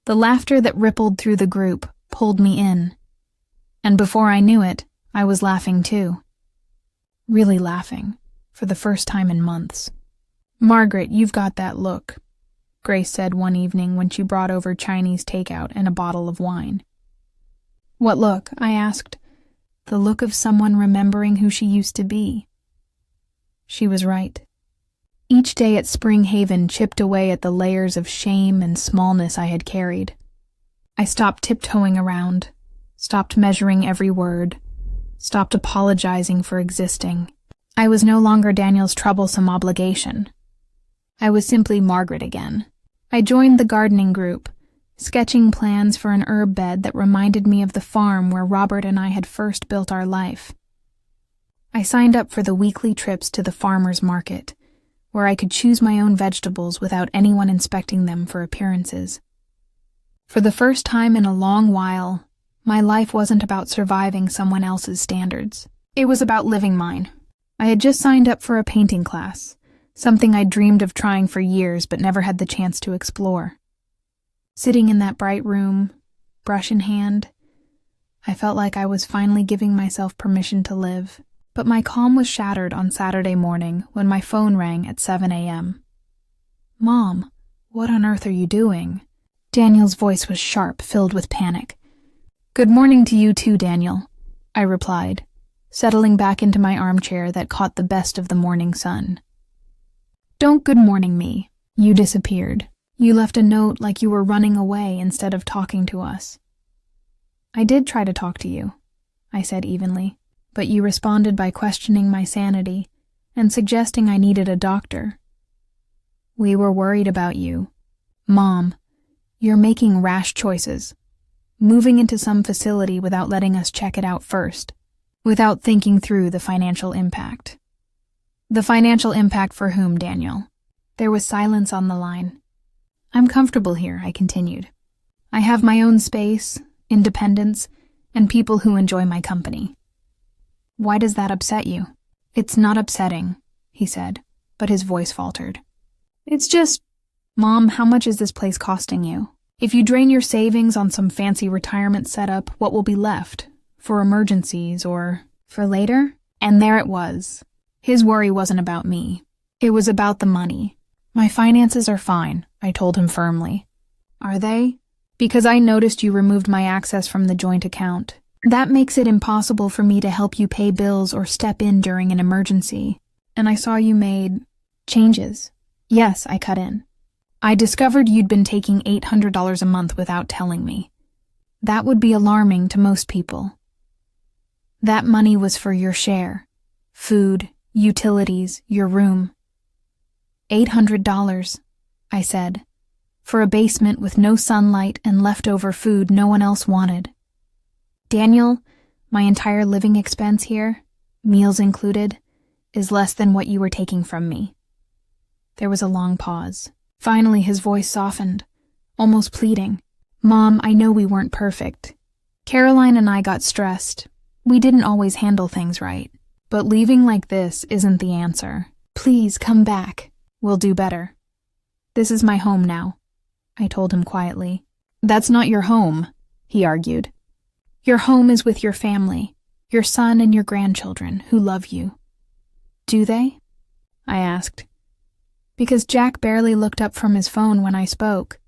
The laughter that rippled through the group pulled me in, and before I knew it, I was laughing too. Really laughing, for the first time in months. "Margaret, you've got that look," Grace said one evening when she brought over Chinese takeout and a bottle of wine. "What look?" I asked. "The look of someone remembering who she used to be." She was right. Each day at Spring Haven chipped away at the layers of shame and smallness I had carried. I stopped tiptoeing around, stopped measuring every word, stopped apologizing for existing. I was no longer Daniel's troublesome obligation. I was simply Margaret again. I joined the gardening group, sketching plans for an herb bed that reminded me of the farm where Robert and I had first built our life. I signed up for the weekly trips to the farmer's market, where I could choose my own vegetables without anyone inspecting them for appearances. For the first time in a long while, my life wasn't about surviving someone else's standards. It was about living mine. I had just signed up for a painting class, something I'd dreamed of trying for years but never had the chance to explore. Sitting in that bright room, brush in hand, I felt like I was finally giving myself permission to live. But my calm was shattered on Saturday morning when my phone rang at 7 a.m. "Mom, what on earth are you doing?" Daniel's voice was sharp, filled with panic. "Good morning to you too, Daniel," I replied, settling back into my armchair that caught the best of the morning sun. "Don't good morning me. You disappeared. You left a note like you were running away instead of talking to us." "I did try to talk to you," I said evenly. "But you responded by questioning my sanity and suggesting I needed a doctor." "We were worried about you. Mom, you're making rash choices. Moving into some facility without letting us check it out first, without thinking through the financial impact." "The financial impact for whom, Daniel?" There was silence on the line. "I'm comfortable here," I continued. "I have my own space, independence, and people who enjoy my company." "Why does that upset you?" "It's not upsetting," he said, but his voice faltered. "It's just, Mom, how much is this place costing you? If you drain your savings on some fancy retirement setup, what will be left? For emergencies or for later?" And there it was. His worry wasn't about me. It was about the money. "My finances are fine," I told him firmly. "Are they?" "Because I noticed you removed my access from the joint account. That makes it impossible for me to help you pay bills or step in during an emergency. And I saw you made changes." "Yes," I cut in. "I discovered you'd been taking $800 a month without telling me. That would be alarming to most people. That money was for your share. Food, utilities, your room." $800, I said, for a basement with no sunlight and leftover food no one else wanted. "Daniel, my entire living expense here, meals included, is less than what you were taking from me." There was a long pause. Finally, his voice softened, almost pleading. "Mom, I know we weren't perfect. Caroline and I got stressed. We didn't always handle things right. But leaving like this isn't the answer. Please come back. We'll do better. This is my home now," I told him quietly. "That's not your home," he argued. "Your home is with your family, your son and your grandchildren who love you." "Do they?" I asked. Because Jack barely looked up from his phone when I spoke.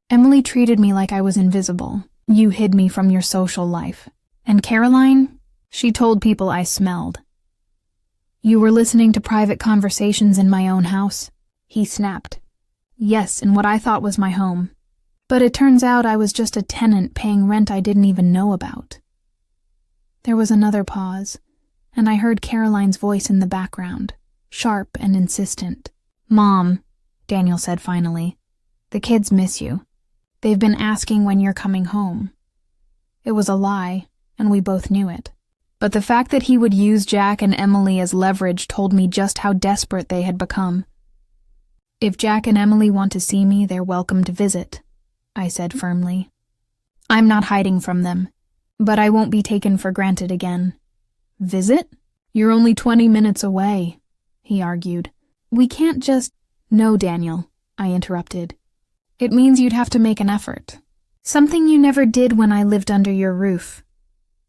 "Emily treated me like I was invisible. You hid me from your social life. And Caroline, she told people I smelled." "You were listening to private conversations in my own house," he snapped. "Yes, in what I thought was my home. But it turns out I was just a tenant paying rent I didn't even know about." There was another pause, and I heard Caroline's voice in the background, sharp and insistent. "Mom," Daniel said finally, "the kids miss you. They've been asking when you're coming home." It was a lie, and we both knew it. But the fact that he would use Jack and Emily as leverage told me just how desperate they had become. "If Jack and Emily want to see me, they're welcome to visit," I said firmly. "I'm not hiding from them, but I won't be taken for granted again." "Visit? You're only 20 minutes away," he argued. "We can't just—" "No, Daniel," I interrupted. "It means you'd have to make an effort. Something you never did when I lived under your roof."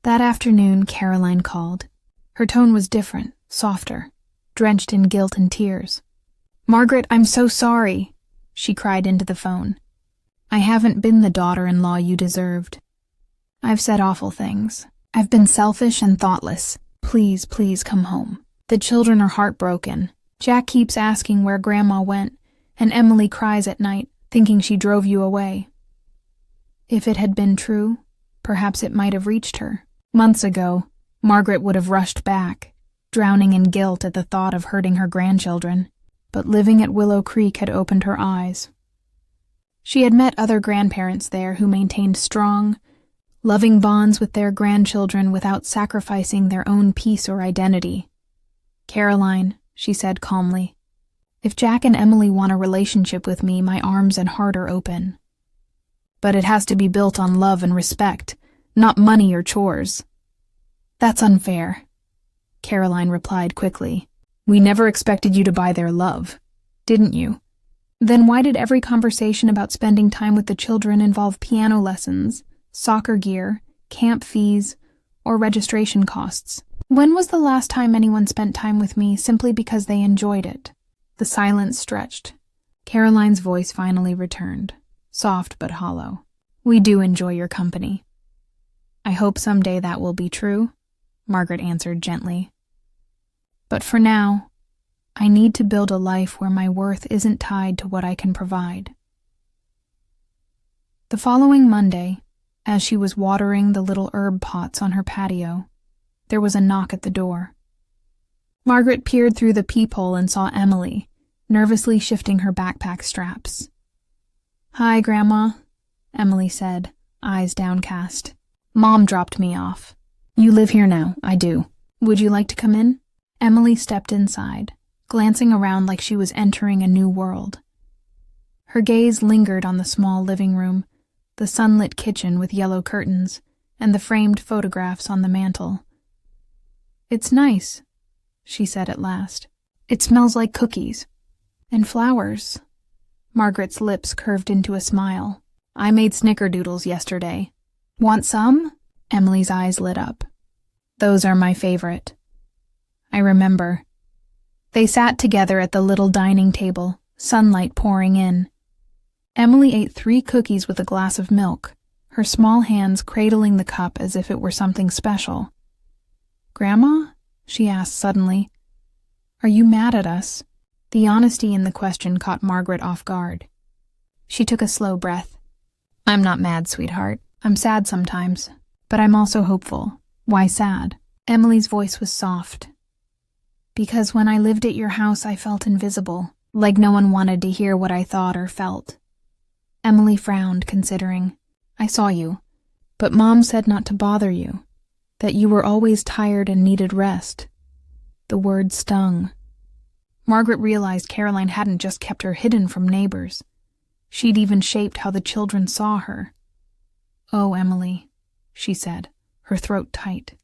That afternoon, Caroline called. Her tone was different, softer, drenched in guilt and tears. "Margaret, I'm so sorry," she cried into the phone. "I haven't been the daughter-in-law you deserved. I've said awful things. I've been selfish and thoughtless. Please, please come home. The children are heartbroken. Jack keeps asking where Grandma went, and Emily cries at night, thinking she drove you away." If it had been true, perhaps it might have reached her. Months ago, Margaret would have rushed back, drowning in guilt at the thought of hurting her grandchildren, but living at Willow Creek had opened her eyes. She had met other grandparents there who maintained strong, loving bonds with their grandchildren without sacrificing their own peace or identity. "Caroline," she said calmly, "if Jack and Emily want a relationship with me, my arms and heart are open. But it has to be built on love and respect, not money or chores." "That's unfair," Caroline replied quickly. "We never expected you to buy their love, didn't you? Then why did every conversation about spending time with the children involve piano lessons, soccer gear, camp fees, or registration costs? When was the last time anyone spent time with me simply because they enjoyed it?" The silence stretched. Caroline's voice finally returned, soft but hollow. "We do enjoy your company." "I hope someday that will be true," Margaret answered gently. "But for now, I need to build a life where my worth isn't tied to what I can provide." The following Monday, as she was watering the little herb pots on her patio, there was a knock at the door. Margaret peered through the peephole and saw Emily, nervously shifting her backpack straps. "Hi, Grandma," Emily said, eyes downcast. "Mom dropped me off. You live here now, I do. Would you like to come in?" Emily stepped inside, glancing around like she was entering a new world. Her gaze lingered on the small living room, the sunlit kitchen with yellow curtains, and the framed photographs on the mantel. "It's nice," she said at last. "It smells like cookies. And flowers." Margaret's lips curved into a smile. "I made snickerdoodles yesterday. Want some?" Emily's eyes lit up. "Those are my favorite." I remember. They sat together at the little dining table, sunlight pouring in. Emily ate 3 cookies with a glass of milk, her small hands cradling the cup as if it were something special. "Grandma?" she asked suddenly. "Are you mad at us?" The honesty in the question caught Margaret off guard. She took a slow breath. "I'm not mad, sweetheart. I'm sad sometimes, but I'm also hopeful." "Why sad?" Emily's voice was soft. "Because when I lived at your house, I felt invisible, like no one wanted to hear what I thought or felt." Emily frowned, considering. "I saw you, but Mom said not to bother you, that you were always tired and needed rest." The word stung. Margaret realized Caroline hadn't just kept her hidden from neighbors. She'd even shaped how the children saw her. "Oh, Emily," she said, her throat tight.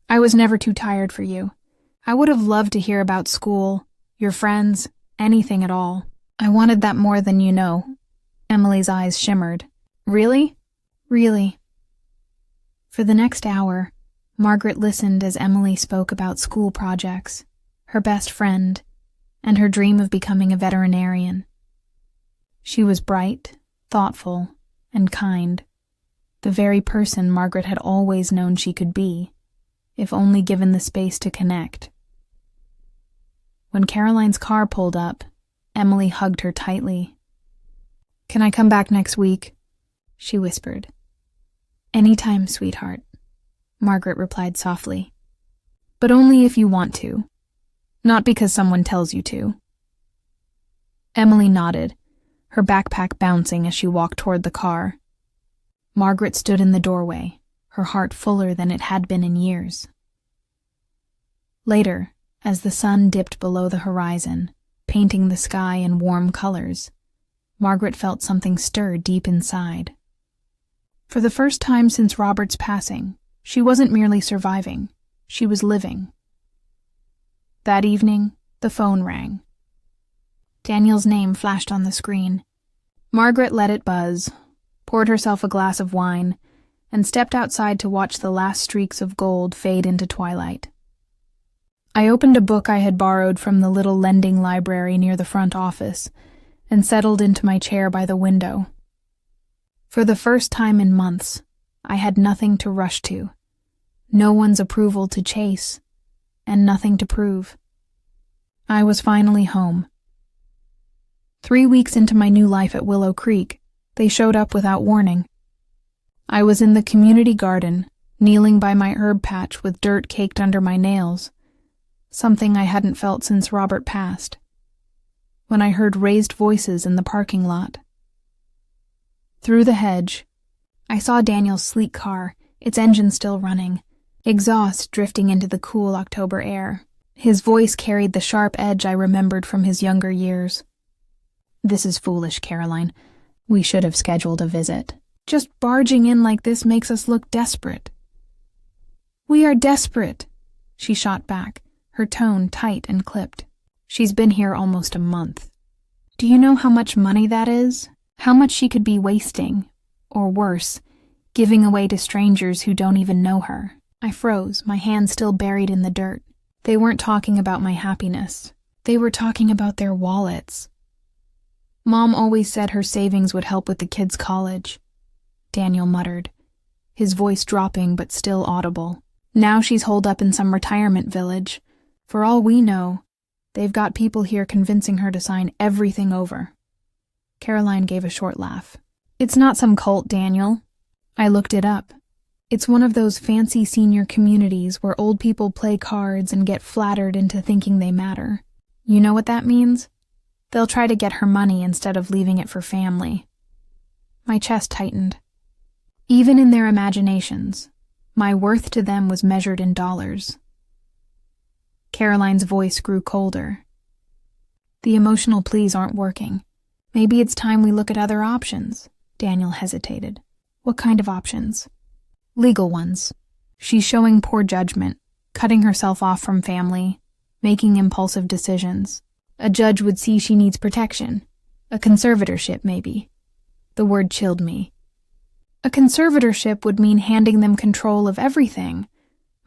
"I was never too tired for you. I would have loved to hear about school, your friends, anything at all. I wanted that more than you know." Emily's eyes shimmered. "Really?" "Really." For the next hour, Margaret listened as Emily spoke about school projects, her best friend, and her dream of becoming a veterinarian. She was bright, thoughtful, and kind, the very person Margaret had always known she could be, if only given the space to connect. When Caroline's car pulled up, Emily hugged her tightly. "Can I come back next week?" she whispered. "Anytime, sweetheart," Margaret replied softly. "But only if you want to, not because someone tells you to." Emily nodded, her backpack bouncing as she walked toward the car. Margaret stood in the doorway, her heart fuller than it had been in years. Later, as the sun dipped below the horizon, painting the sky in warm colors, Margaret felt something stir deep inside. For the first time since Robert's passing, she wasn't merely surviving, she was living. That evening, the phone rang. Daniel's name flashed on the screen. Margaret let it buzz, poured herself a glass of wine, and stepped outside to watch the last streaks of gold fade into twilight. I opened a book I had borrowed from the little lending library near the front office and settled into my chair by the window. For the first time in months, I had nothing to rush to, no one's approval to chase, and nothing to prove. I was finally home. 3 weeks into my new life at Willow Creek, they showed up without warning. I was in the community garden, kneeling by my herb patch with dirt caked under my nails, something I hadn't felt since Robert passed, when I heard raised voices in the parking lot. Through the hedge, I saw Daniel's sleek car, its engine still running, exhaust drifting into the cool October air. His voice carried the sharp edge I remembered from his younger years. "This is foolish, Caroline. We should have scheduled a visit. Just barging in like this makes us look desperate." "We are desperate," she shot back, her tone tight and clipped. "She's been here almost a month. Do you know how much money that is? How much she could be wasting, or worse, giving away to strangers who don't even know her?" I froze, my hands still buried in the dirt. They weren't talking about my happiness. They were talking about their wallets. "Mom always said her savings would help with the kids' college," Daniel muttered, his voice dropping but still audible. "Now she's holed up in some retirement village. For all we know, they've got people here convincing her to sign everything over." Caroline gave a short laugh. "It's not some cult, Daniel." I looked it up. It's one of those fancy senior communities where old people play cards and get flattered into thinking they matter. You know what that means? They'll try to get her money instead of leaving it for family. My chest tightened. Even in their imaginations, my worth to them was measured in dollars. Caroline's voice grew colder. "The emotional pleas aren't working. Maybe it's time we look at other options." Daniel hesitated. "What kind of options?" "Legal ones. She's showing poor judgment, cutting herself off from family, making impulsive decisions. A judge would see she needs protection. A conservatorship, maybe." The word chilled me. A conservatorship would mean handing them control of everything.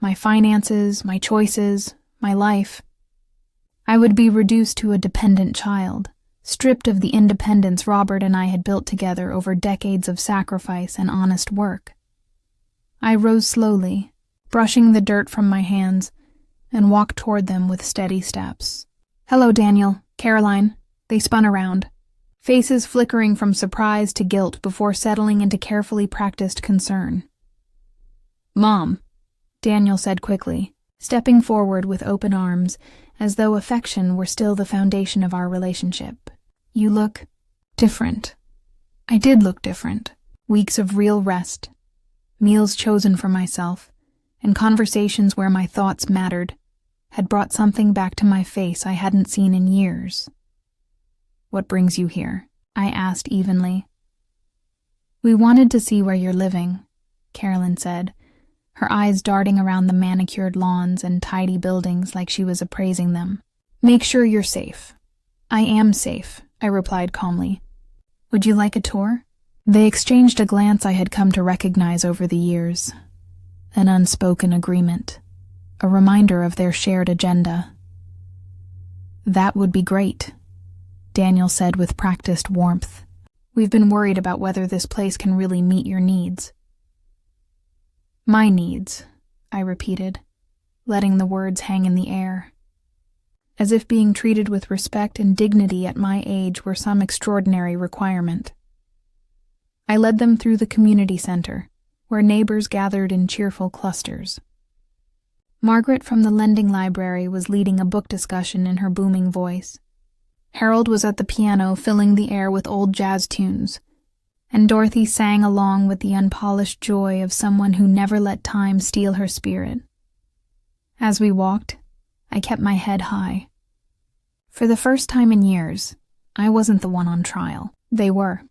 My finances, my choices, my life. I would be reduced to a dependent child, stripped of the independence Robert and I had built together over decades of sacrifice and honest work. I rose slowly, brushing the dirt from my hands, and walked toward them with steady steps. "Hello, Daniel, Caroline." They spun around, faces flickering from surprise to guilt before settling into carefully practiced concern. "Mom," Daniel said quickly, stepping forward with open arms, as though affection were still the foundation of our relationship. "You look different." I did look different. Weeks of real rest, meals chosen for myself, and conversations where my thoughts mattered, had brought something back to my face I hadn't seen in years. "What brings you here?" I asked evenly. "We wanted to see where you're living," Carolyn said, her eyes darting around the manicured lawns and tidy buildings like she was appraising them. "Make sure you're safe." "I am safe," I replied calmly. "Would you like a tour?" They exchanged a glance I had come to recognize over the years. An unspoken agreement, a reminder of their shared agenda. "That would be great," Daniel said with practiced warmth. "We've been worried about whether this place can really meet your needs." "My needs," I repeated, letting the words hang in the air, as if being treated with respect and dignity at my age were some extraordinary requirement. I led them through the community center, where neighbors gathered in cheerful clusters. Margaret from the lending library was leading a book discussion in her booming voice. Harold was at the piano filling the air with old jazz tunes, and Dorothy sang along with the unpolished joy of someone who never let time steal her spirit. As we walked, I kept my head high. For the first time in years, I wasn't the one on trial. They were.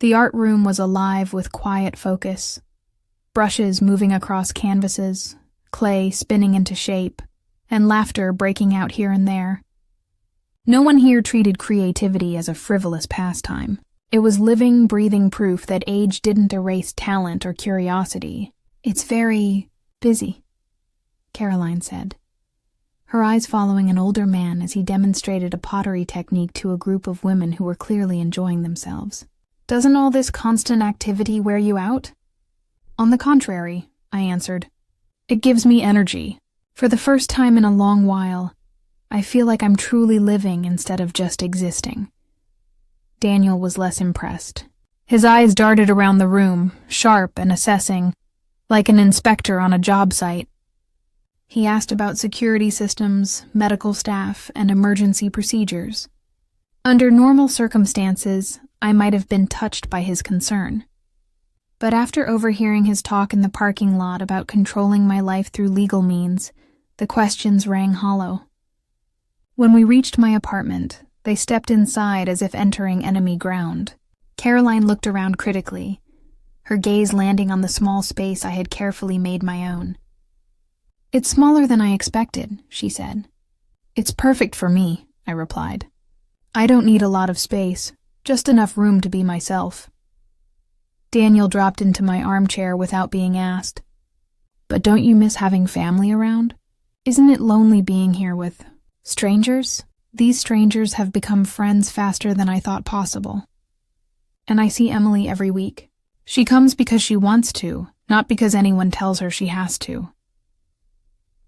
The art room was alive with quiet focus, brushes moving across canvases, clay spinning into shape, and laughter breaking out here and there. No one here treated creativity as a frivolous pastime. It was living, breathing proof that age didn't erase talent or curiosity. "It's very busy," Caroline said, her eyes following an older man as he demonstrated a pottery technique to a group of women who were clearly enjoying themselves. "Doesn't all this constant activity wear you out?" "On the contrary," I answered. "It gives me energy. For the first time in a long while, I feel like I'm truly living instead of just existing." Daniel was less impressed. His eyes darted around the room, sharp and assessing, like an inspector on a job site. He asked about security systems, medical staff, and emergency procedures. Under normal circumstances, I might have been touched by his concern. But after overhearing his talk in the parking lot about controlling my life through legal means, the questions rang hollow. When we reached my apartment, they stepped inside as if entering enemy ground. Caroline looked around critically, her gaze landing on the small space I had carefully made my own. "It's smaller than I expected," she said. "It's perfect for me," I replied. "I don't need a lot of space, just enough room to be myself." Daniel dropped into my armchair without being asked. "But don't you miss having family around? Isn't it lonely being here with strangers? These strangers have become friends faster than I thought possible. And I see Emily every week. She comes because she wants to, not because anyone tells her she has to."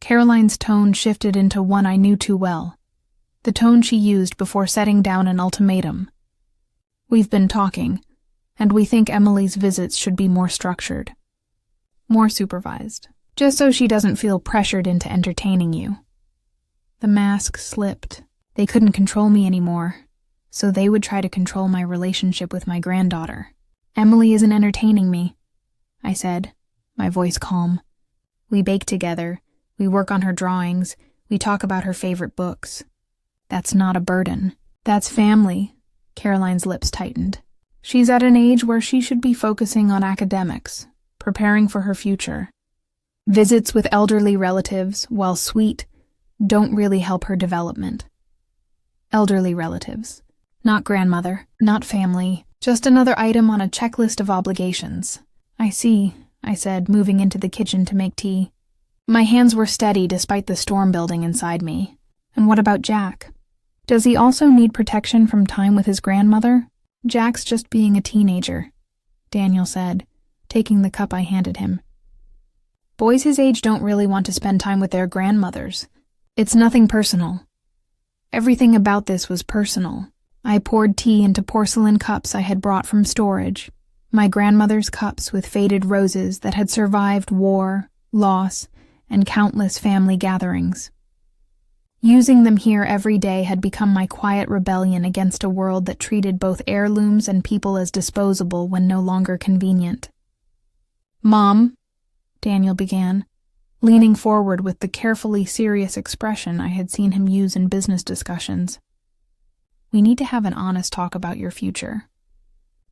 Caroline's tone shifted into one I knew too well, the tone she used before setting down an ultimatum. "We've been talking, and we think Emily's visits should be more structured, more supervised, just so she doesn't feel pressured into entertaining you." The mask slipped. They couldn't control me anymore, so they would try to control my relationship with my granddaughter. "Emily isn't entertaining me," I said, my voice calm. "We bake together, we work on her drawings, we talk about her favorite books. That's not a burden. That's family." Caroline's lips tightened. "She's at an age where she should be focusing on academics, preparing for her future. Visits with elderly relatives, while sweet, don't really help her development." Elderly relatives. Not grandmother, not family, just another item on a checklist of obligations. "I see," I said, moving into the kitchen to make tea. My hands were steady despite the storm building inside me. "And what about Jack? Does he also need protection from time with his grandmother?" "Jack's just being a teenager," Daniel said, taking the cup I handed him. "Boys his age don't really want to spend time with their grandmothers. It's nothing personal." Everything about this was personal. I poured tea into porcelain cups I had brought from storage, my grandmother's cups with faded roses that had survived war, loss, and countless family gatherings. Using them here every day had become my quiet rebellion against a world that treated both heirlooms and people as disposable when no longer convenient. "Mom," Daniel began, leaning forward with the carefully serious expression I had seen him use in business discussions. "We need to have an honest talk about your future.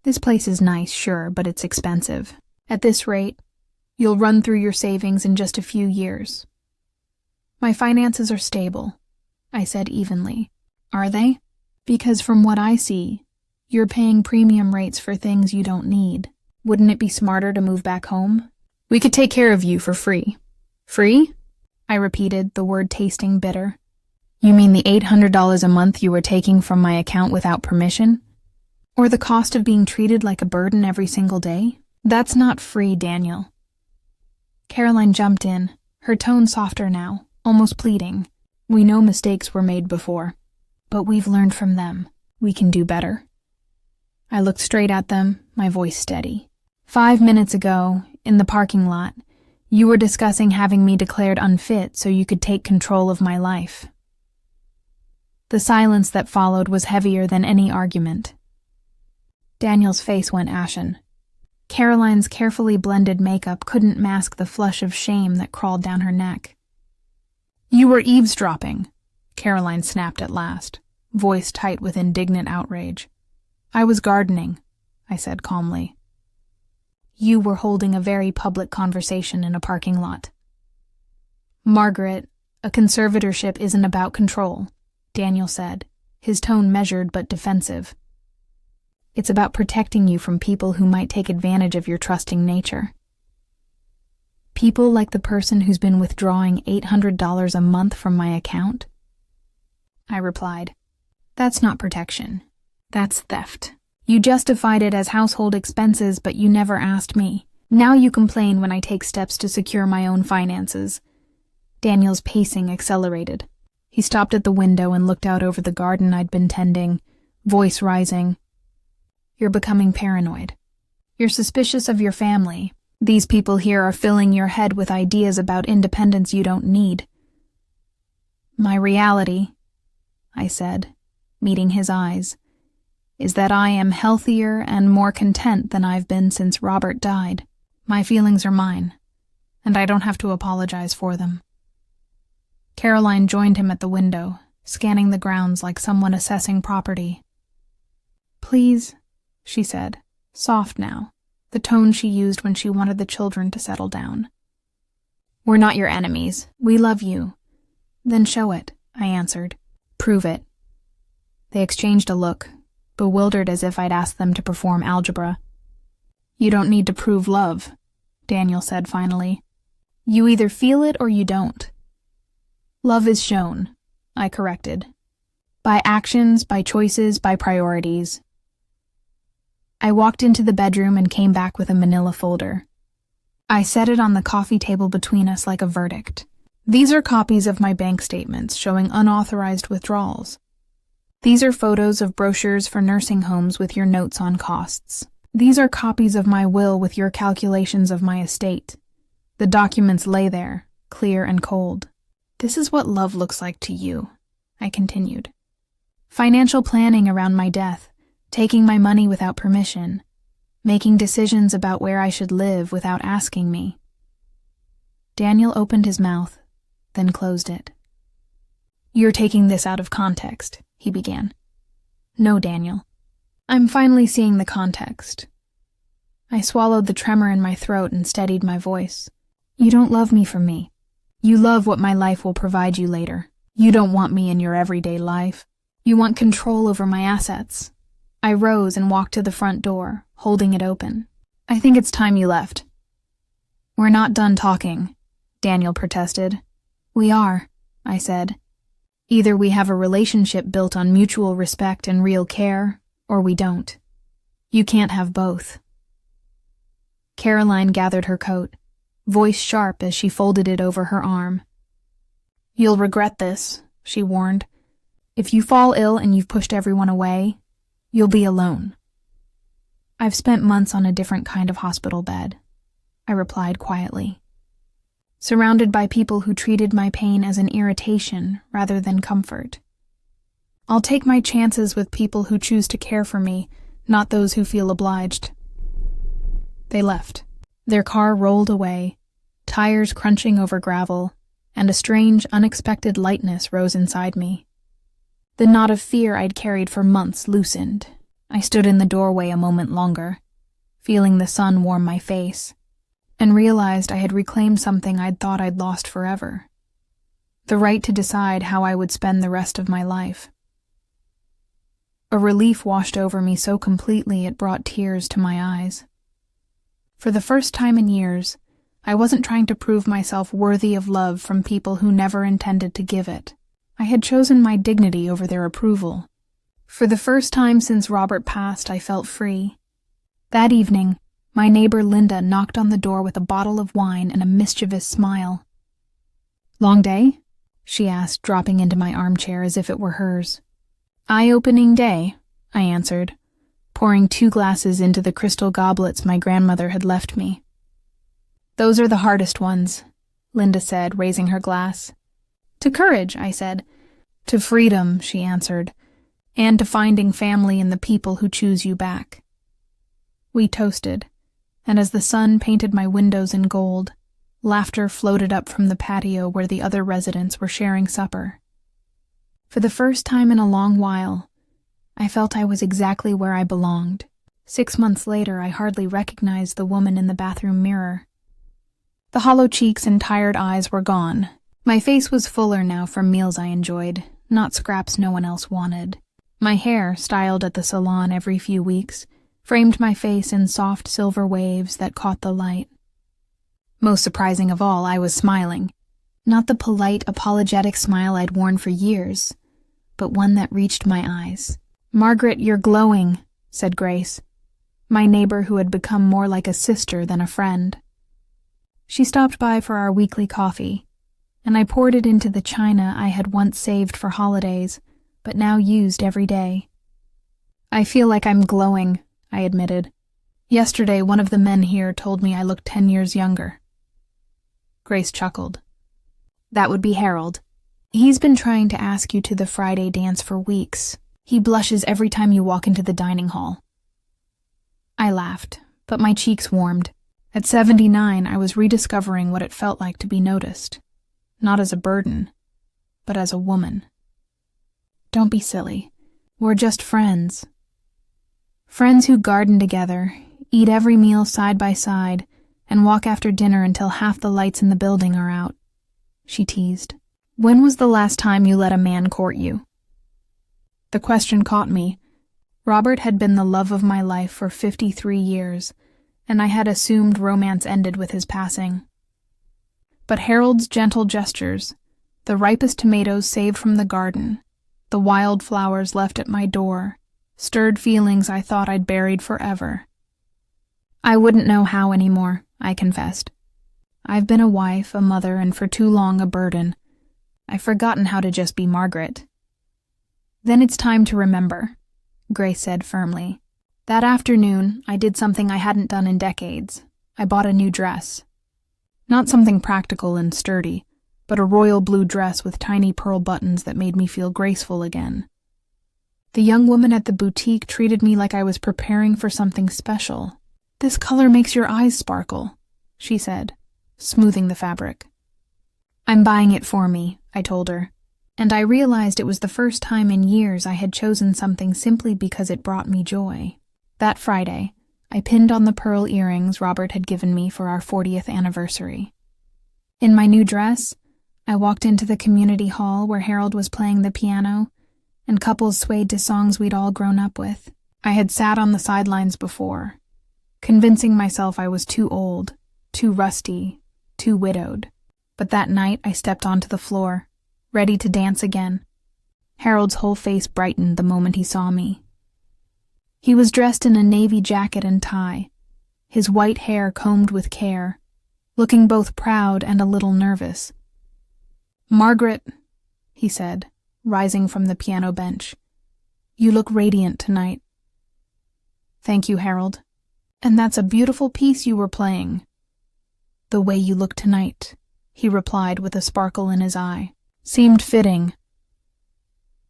This place is nice, sure, but it's expensive. At this rate, you'll run through your savings in just a few years." "My finances are stable," I said evenly. "Are they? Because from what I see, you're paying premium rates for things you don't need. Wouldn't it be smarter to move back home? We could take care of you for free." "Free?" I repeated, the word tasting bitter. "You mean the $800 a month you were taking from my account without permission? Or the cost of being treated like a burden every single day? That's not free, Daniel." Caroline jumped in, her tone softer now, almost pleading. "We know mistakes were made before, but we've learned from them. We can do better." I looked straight at them, my voice steady. 5 minutes ago, in the parking lot, you were discussing having me declared unfit so you could take control of my life. The silence that followed was heavier than any argument. Daniel's face went ashen. Caroline's carefully blended makeup couldn't mask the flush of shame that crawled down her neck. "You were eavesdropping," Caroline snapped at last, voice tight with indignant outrage. "I was gardening," I said calmly. "You were holding a very public conversation in a parking lot." "Margaret, a conservatorship isn't about control," Daniel said, his tone measured but defensive. "It's about protecting you from people who might take advantage of your trusting nature. People like the person who's been withdrawing $800 a month from my account?" I replied, "That's not protection. That's theft. You justified it as household expenses, but you never asked me. Now you complain when I take steps to secure my own finances." Daniel's pacing accelerated. He stopped at the window and looked out over the garden I'd been tending, voice rising. "You're becoming paranoid. You're suspicious of your family. These people here are filling your head with ideas about independence you don't need." "My reality," I said, meeting his eyes, "is that I am healthier and more content than I've been since Robert died. My feelings are mine, and I don't have to apologize for them." Caroline joined him at the window, scanning the grounds like someone assessing property. "Please," she said, soft now, the tone she used when she wanted the children to settle down. "We're not your enemies. We love you." "Then show it," I answered. "Prove it." They exchanged a look, bewildered as if I'd asked them to perform algebra. "You don't need to prove love," Daniel said finally. "You either feel it or you don't." "Love is shown," I corrected. "By actions, by choices, by priorities." I walked into the bedroom and came back with a manila folder. I set it on the coffee table between us like a verdict. "These are copies of my bank statements showing unauthorized withdrawals. These are photos of brochures for nursing homes with your notes on costs. These are copies of my will with your calculations of my estate. The documents lay there, clear and cold. This is what love looks like to you," I continued. "Financial planning around my death, taking my money without permission, making decisions about where I should live without asking me." Daniel opened his mouth, then closed it. "You're taking this out of context," he began. "No, Daniel. I'm finally seeing the context." I swallowed the tremor in my throat and steadied my voice. "You don't love me for me. You love what my life will provide you later. You don't want me in your everyday life. You want control over my assets." I rose and walked to the front door, holding it open. "I think it's time you left." "We're not done talking," Daniel protested. "We are," I said. "Either we have a relationship built on mutual respect and real care, or we don't. You can't have both." Caroline gathered her coat, voice sharp as she folded it over her arm. "You'll regret this," she warned. "If you fall ill and you've pushed everyone away, you'll be alone." "I've spent months on a different kind of hospital bed," I replied quietly. "Surrounded by people who treated my pain as an irritation rather than comfort. I'll take my chances with people who choose to care for me, not those who feel obliged." They left. Their car rolled away, tires crunching over gravel, and a strange, unexpected lightness rose inside me. The knot of fear I'd carried for months loosened. I stood in the doorway a moment longer, feeling the sun warm my face, and realized I had reclaimed something I'd thought I'd lost forever. The right to decide how I would spend the rest of my life. A relief washed over me so completely it brought tears to my eyes. For the first time in years, I wasn't trying to prove myself worthy of love from people who never intended to give it. I had chosen my dignity over their approval. For the first time since Robert passed, I felt free. That evening, my neighbor Linda knocked on the door with a bottle of wine and a mischievous smile. "Long day?" she asked, dropping into my armchair as if it were hers. "Eye-opening day," I answered, pouring 2 glasses into the crystal goblets my grandmother had left me. "Those are the hardest ones," Linda said, raising her glass. "To courage," I said. "To freedom," she answered, "and to finding family in the people who choose you back." We toasted, and as the sun painted my windows in gold, laughter floated up from the patio where the other residents were sharing supper. For the first time in a long while, I felt I was exactly where I belonged. 6 months later, I hardly recognized the woman in the bathroom mirror. The hollow cheeks and tired eyes were gone. My face was fuller now from meals I enjoyed, not scraps no one else wanted. My hair, styled at the salon every few weeks, framed my face in soft silver waves that caught the light. Most surprising of all, I was smiling. Not the polite, apologetic smile I'd worn for years, but one that reached my eyes. "Margaret, you're glowing," said Grace, my neighbor who had become more like a sister than a friend. She stopped by for our weekly coffee, and I poured it into the china I had once saved for holidays, but now used every day. "I feel like I'm glowing," I admitted. "Yesterday, one of the men here told me I looked 10 years younger." Grace chuckled. "That would be Harold. He's been trying to ask you to the Friday dance for weeks. He blushes every time you walk into the dining hall." I laughed, but my cheeks warmed. At 79, I was rediscovering what it felt like to be noticed. Not as a burden, but as a woman. "Don't be silly. We're just friends." "Friends who garden together, eat every meal side by side, and walk after dinner until half the lights in the building are out," she teased. "When was the last time you let a man court you?" The question caught me. Robert had been the love of my life for 53 years, and I had assumed romance ended with his passing. But Harold's gentle gestures, the ripest tomatoes saved from the garden, the wild flowers left at my door, stirred feelings I thought I'd buried forever. "I wouldn't know how anymore," I confessed. "I've been a wife, a mother, and for too long a burden. I've forgotten how to just be Margaret." "Then it's time to remember," Grace said firmly. That afternoon, I did something I hadn't done in decades. I bought a new dress. Not something practical and sturdy, but a royal blue dress with tiny pearl buttons that made me feel graceful again. The young woman at the boutique treated me like I was preparing for something special. "This color makes your eyes sparkle," she said, smoothing the fabric. "I'm buying it for me," I told her, and I realized it was the first time in years I had chosen something simply because it brought me joy. That Friday, I pinned on the pearl earrings Robert had given me for our 40th anniversary. In my new dress, I walked into the community hall where Harold was playing the piano, and couples swayed to songs we'd all grown up with. I had sat on the sidelines before, convincing myself I was too old, too rusty, too widowed. But that night I stepped onto the floor, ready to dance again. Harold's whole face brightened the moment he saw me. He was dressed in a navy jacket and tie, his white hair combed with care, looking both proud and a little nervous. "Margaret," he said, rising from the piano bench, "you look radiant tonight." "Thank you, Harold. And that's a beautiful piece you were playing." "The way you look tonight," he replied with a sparkle in his eye, "seemed fitting."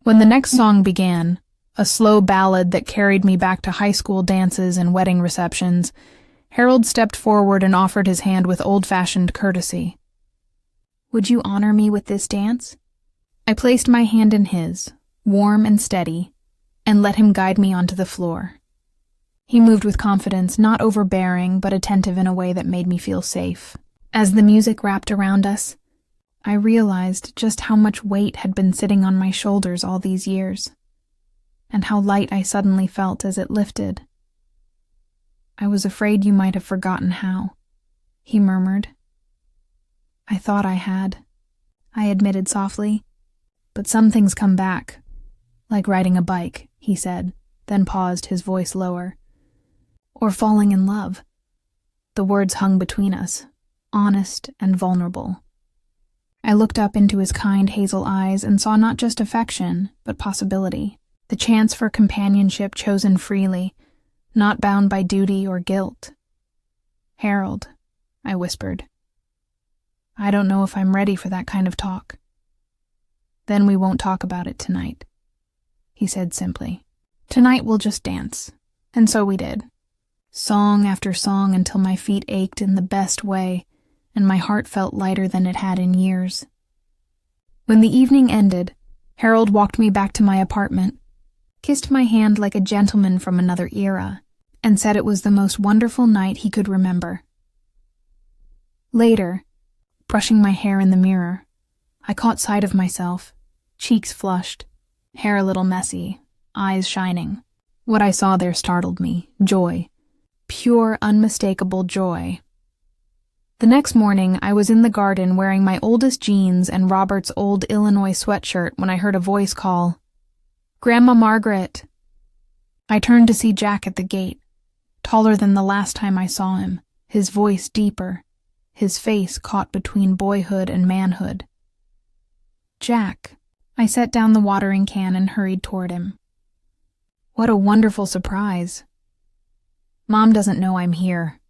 When the next song began, a slow ballad that carried me back to high school dances and wedding receptions, Harold stepped forward and offered his hand with old-fashioned courtesy. "Would you honor me with this dance?" I placed my hand in his, warm and steady, and let him guide me onto the floor. He moved with confidence, not overbearing, but attentive in a way that made me feel safe. As the music wrapped around us, I realized just how much weight had been sitting on my shoulders all these years, and how light I suddenly felt as it lifted. "I was afraid you might have forgotten how," he murmured. "I thought I had," I admitted softly. "But some things come back, like riding a bike," he said, then paused, his voice lower. "Or falling in love." The words hung between us, honest and vulnerable. I looked up into his kind hazel eyes and saw not just affection, but possibility. The chance for companionship chosen freely, not bound by duty or guilt. "Harold," I whispered, "I don't know if I'm ready for that kind of talk." "Then we won't talk about it tonight," he said simply. "Tonight we'll just dance." And so we did. song after song until my feet ached in the best way, and my heart felt lighter than it had in years. When the evening ended, Harold walked me back to my apartment, kissed my hand like a gentleman from another era, and said it was the most wonderful night he could remember. Later, brushing my hair in the mirror, I caught sight of myself, cheeks flushed, hair a little messy, eyes shining. What I saw there startled me. Joy. Pure, unmistakable joy. The next morning, I was in the garden wearing my oldest jeans and Robert's old Illinois sweatshirt when I heard a voice call, "Grandma Margaret." I turned to see Jack at the gate, taller than the last time I saw him, his voice deeper, his face caught between boyhood and manhood. "Jack." I set down the watering can and hurried toward him. "What a wonderful surprise." "Mom doesn't know I'm here,"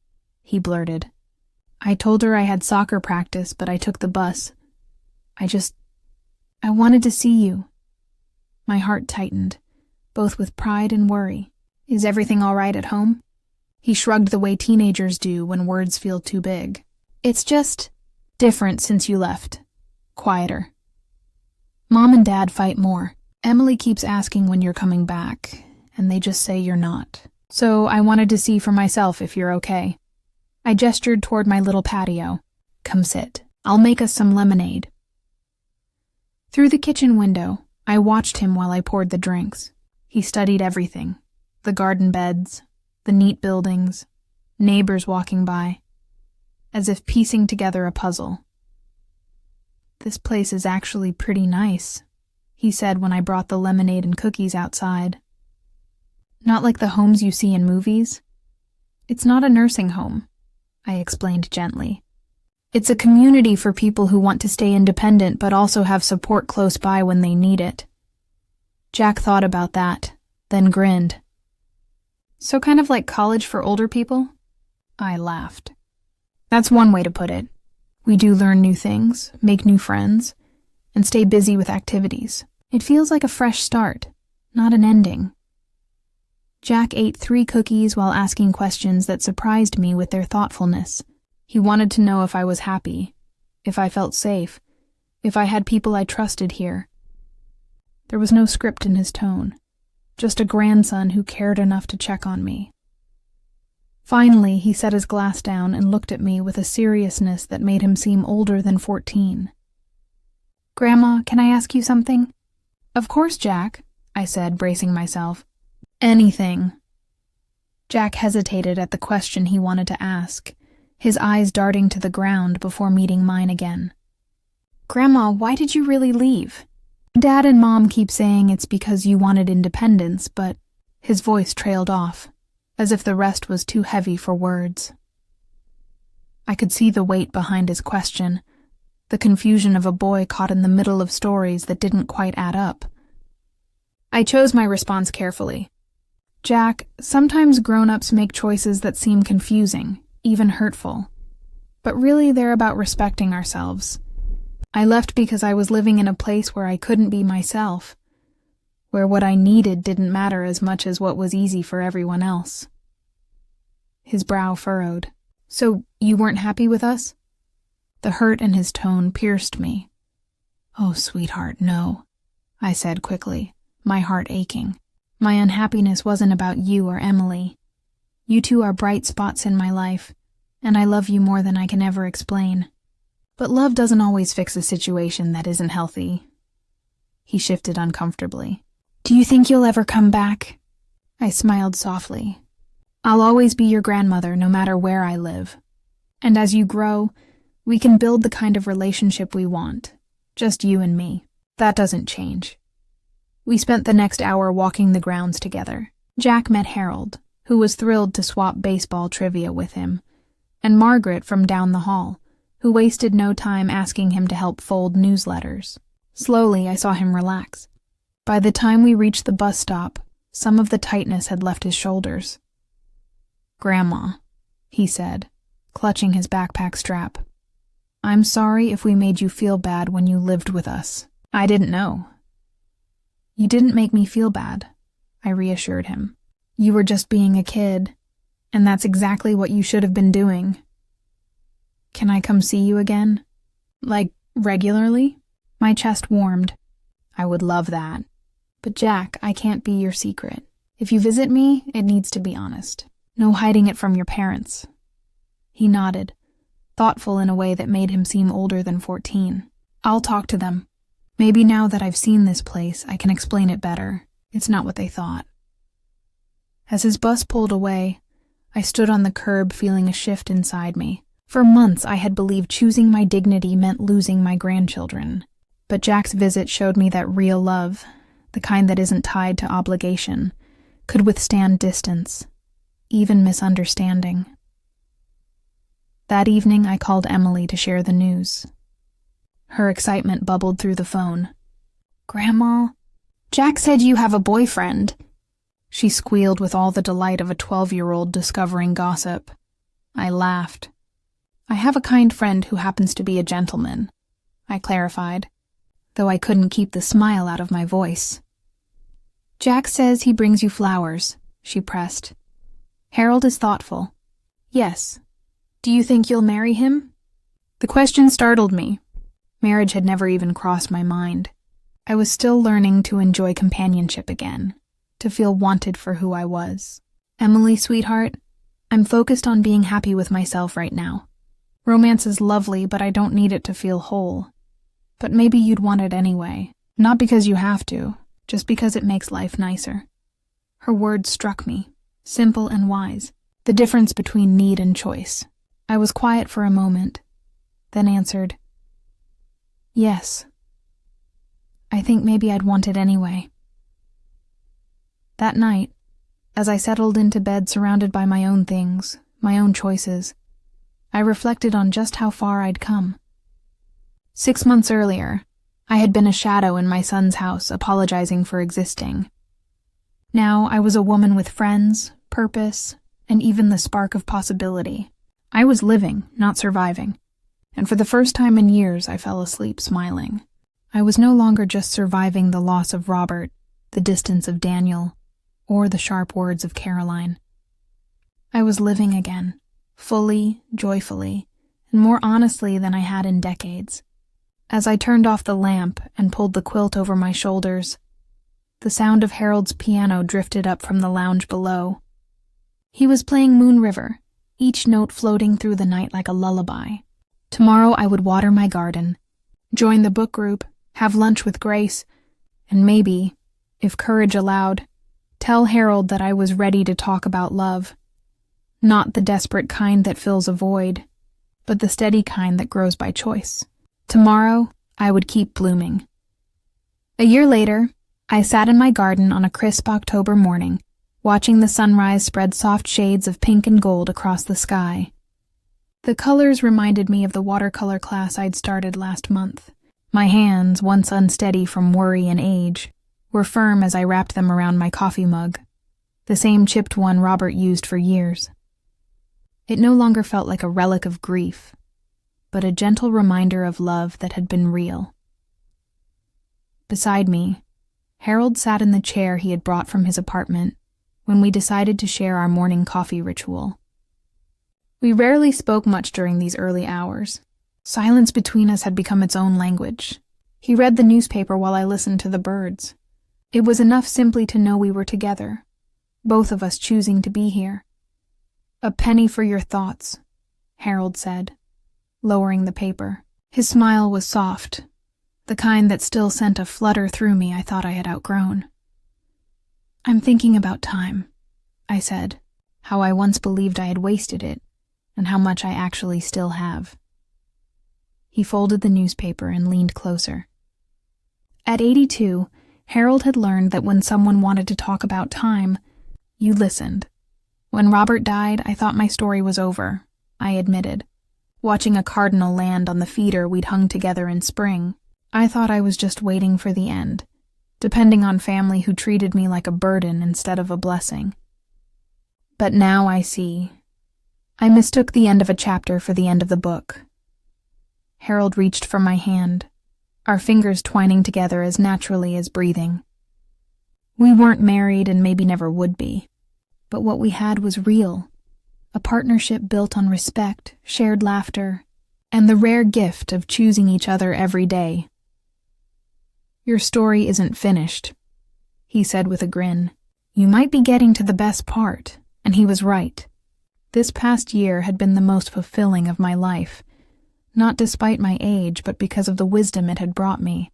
he blurted. "I told her I had soccer practice, but I took the bus. I wanted to see you." My heart tightened, both with pride and worry. "Is everything all right at home?" He shrugged the way teenagers do when words feel too big. "It's just different since you left. Quieter. Mom and Dad fight more. Emily keeps asking when you're coming back, and they just say you're not. So I wanted to see for myself if you're okay." I gestured toward my little patio. "Come sit. I'll make us some lemonade." Through the kitchen window, I watched him while I poured the drinks. He studied everything. The garden beds, the neat buildings, neighbors walking by, as if piecing together a puzzle. "This place is actually pretty nice," he said when I brought the lemonade and cookies outside. "Not like the homes you see in movies. It's not a nursing home," I explained gently. "It's a community for people who want to stay independent but also have support close by when they need it." Jack thought about that, then grinned. "So kind of like college for older people?" I laughed. "That's one way to put it. We do learn new things, make new friends, and stay busy with activities. It feels like a fresh start, not an ending." Jack ate 3 cookies while asking questions that surprised me with their thoughtfulness. He wanted to know if I was happy, if I felt safe, if I had people I trusted here. There was no script in his tone, just a grandson who cared enough to check on me. Finally, he set his glass down and looked at me with a seriousness that made him seem older than 14. "Grandma, can I ask you something?" "Of course, Jack," I said, bracing myself. "Anything." Jack hesitated at the question he wanted to ask, his eyes darting to the ground before meeting mine again. "Grandma, why did you really leave? Dad and Mom keep saying it's because you wanted independence, but..." His voice trailed off, as if the rest was too heavy for words. I could see the weight behind his question, the confusion of a boy caught in the middle of stories that didn't quite add up. I chose my response carefully. "Jack, sometimes grown-ups make choices that seem confusing, even hurtful. But really they're about respecting ourselves. I left because I was living in a place where I couldn't be myself, where what I needed didn't matter as much as what was easy for everyone else." His brow furrowed. "So you weren't happy with us?" The hurt in his tone pierced me. "Oh, sweetheart, no," I said quickly, my heart aching. "My unhappiness wasn't about you or Emily. You two are bright spots in my life, and I love you more than I can ever explain. But love doesn't always fix a situation that isn't healthy." He shifted uncomfortably. "Do you think you'll ever come back?" I smiled softly. "I'll always be your grandmother no matter where I live. And as you grow, we can build the kind of relationship we want, just you and me. That doesn't change." We spent the next hour walking the grounds together. Jack met Harold, who was thrilled to swap baseball trivia with him, and Margaret from down the hall, who wasted no time asking him to help fold newsletters. Slowly, I saw him relax. By the time we reached the bus stop, some of the tightness had left his shoulders. "Grandma," he said, clutching his backpack strap. "I'm sorry if we made you feel bad when you lived with us. I didn't know." "You didn't make me feel bad," I reassured him. "You were just being a kid, And that's exactly what you should have been doing. Can I come see you again? Like, regularly? My chest warmed. I would love that. But Jack, I can't be your secret. If you visit me, it needs to be honest. No hiding it from your parents. He nodded, thoughtful in a way that made him seem older than 14. I'll talk to them. Maybe now that I've seen this place, I can explain it better. It's not what they thought. As his bus pulled away, I stood on the curb feeling a shift inside me. For months I had believed choosing my dignity meant losing my grandchildren. But Jack's visit showed me that real love, the kind that isn't tied to obligation, could withstand distance, even misunderstanding. That evening I called Emily to share the news. Her excitement bubbled through the phone. "Grandma, Jack said you have a boyfriend." She squealed with all the delight of a 12-year-old discovering gossip. I laughed. "I have a kind friend who happens to be a gentleman," I clarified, though I couldn't keep the smile out of my voice. "Jack says he brings you flowers," she pressed. "Harold is thoughtful." "Yes. Do you think you'll marry him?" The question startled me. Marriage had never even crossed my mind. I was still learning to enjoy companionship again, to feel wanted for who I was. "Emily, sweetheart, I'm focused on being happy with myself right now. Romance is lovely, but I don't need it to feel whole. But maybe you'd want it anyway. Not because you have to, just because it makes life nicer." Her words struck me, simple and wise, the difference between need and choice. I was quiet for a moment, then answered, "Yes. I think maybe I'd want it anyway." That night, as I settled into bed surrounded by my own things, my own choices, I reflected on just how far I'd come. 6 months earlier, I had been a shadow in my son's house, apologizing for existing. Now I was a woman with friends, purpose, and even the spark of possibility. I was living, not surviving, and for the first time in years I fell asleep smiling. I was no longer just surviving the loss of Robert, the distance of Daniel, or the sharp words of Caroline. I was living again, fully, joyfully, and more honestly than I had in decades. As I turned off the lamp and pulled the quilt over my shoulders, the sound of Harold's piano drifted up from the lounge below. He was playing Moon River, each note floating through the night like a lullaby. Tomorrow I would water my garden, join the book group, have lunch with Grace, and maybe, if courage allowed, tell Harold that I was ready to talk about love. Not the desperate kind that fills a void, but the steady kind that grows by choice. Tomorrow, I would keep blooming. A year later, I sat in my garden on a crisp October morning, watching the sunrise spread soft shades of pink and gold across the sky. The colors reminded me of the watercolor class I'd started last month. My hands, once unsteady from worry and age, were firm as I wrapped them around my coffee mug, the same chipped one Robert used for years. It no longer felt like a relic of grief, but a gentle reminder of love that had been real. Beside me, Harold sat in the chair he had brought from his apartment when we decided to share our morning coffee ritual. We rarely spoke much during these early hours. Silence between us had become its own language. He read the newspaper while I listened to the birds. It was enough simply to know we were together, both of us choosing to be here. "A penny for your thoughts," Harold said, lowering the paper. His smile was soft, the kind that still sent a flutter through me I thought I had outgrown. "I'm thinking about time," I said, how I once believed I had wasted it, and how much I actually still have. He folded the newspaper and leaned closer. At 82, Harold had learned that when someone wanted to talk about time, you listened. When Robert died, I thought my story was over, I admitted. Watching a cardinal land on the feeder we'd hung together in spring, I thought I was just waiting for the end, depending on family who treated me like a burden instead of a blessing. But now I see. I mistook the end of a chapter for the end of the book. Harold reached for my hand, our fingers twining together as naturally as breathing. We weren't married and maybe never would be, but what we had was real, a partnership built on respect, shared laughter, and the rare gift of choosing each other every day. "Your story isn't finished," he said with a grin. "You might be getting to the best part," and he was right. This past year had been the most fulfilling of my life, not despite my age, but because of the wisdom it had brought me.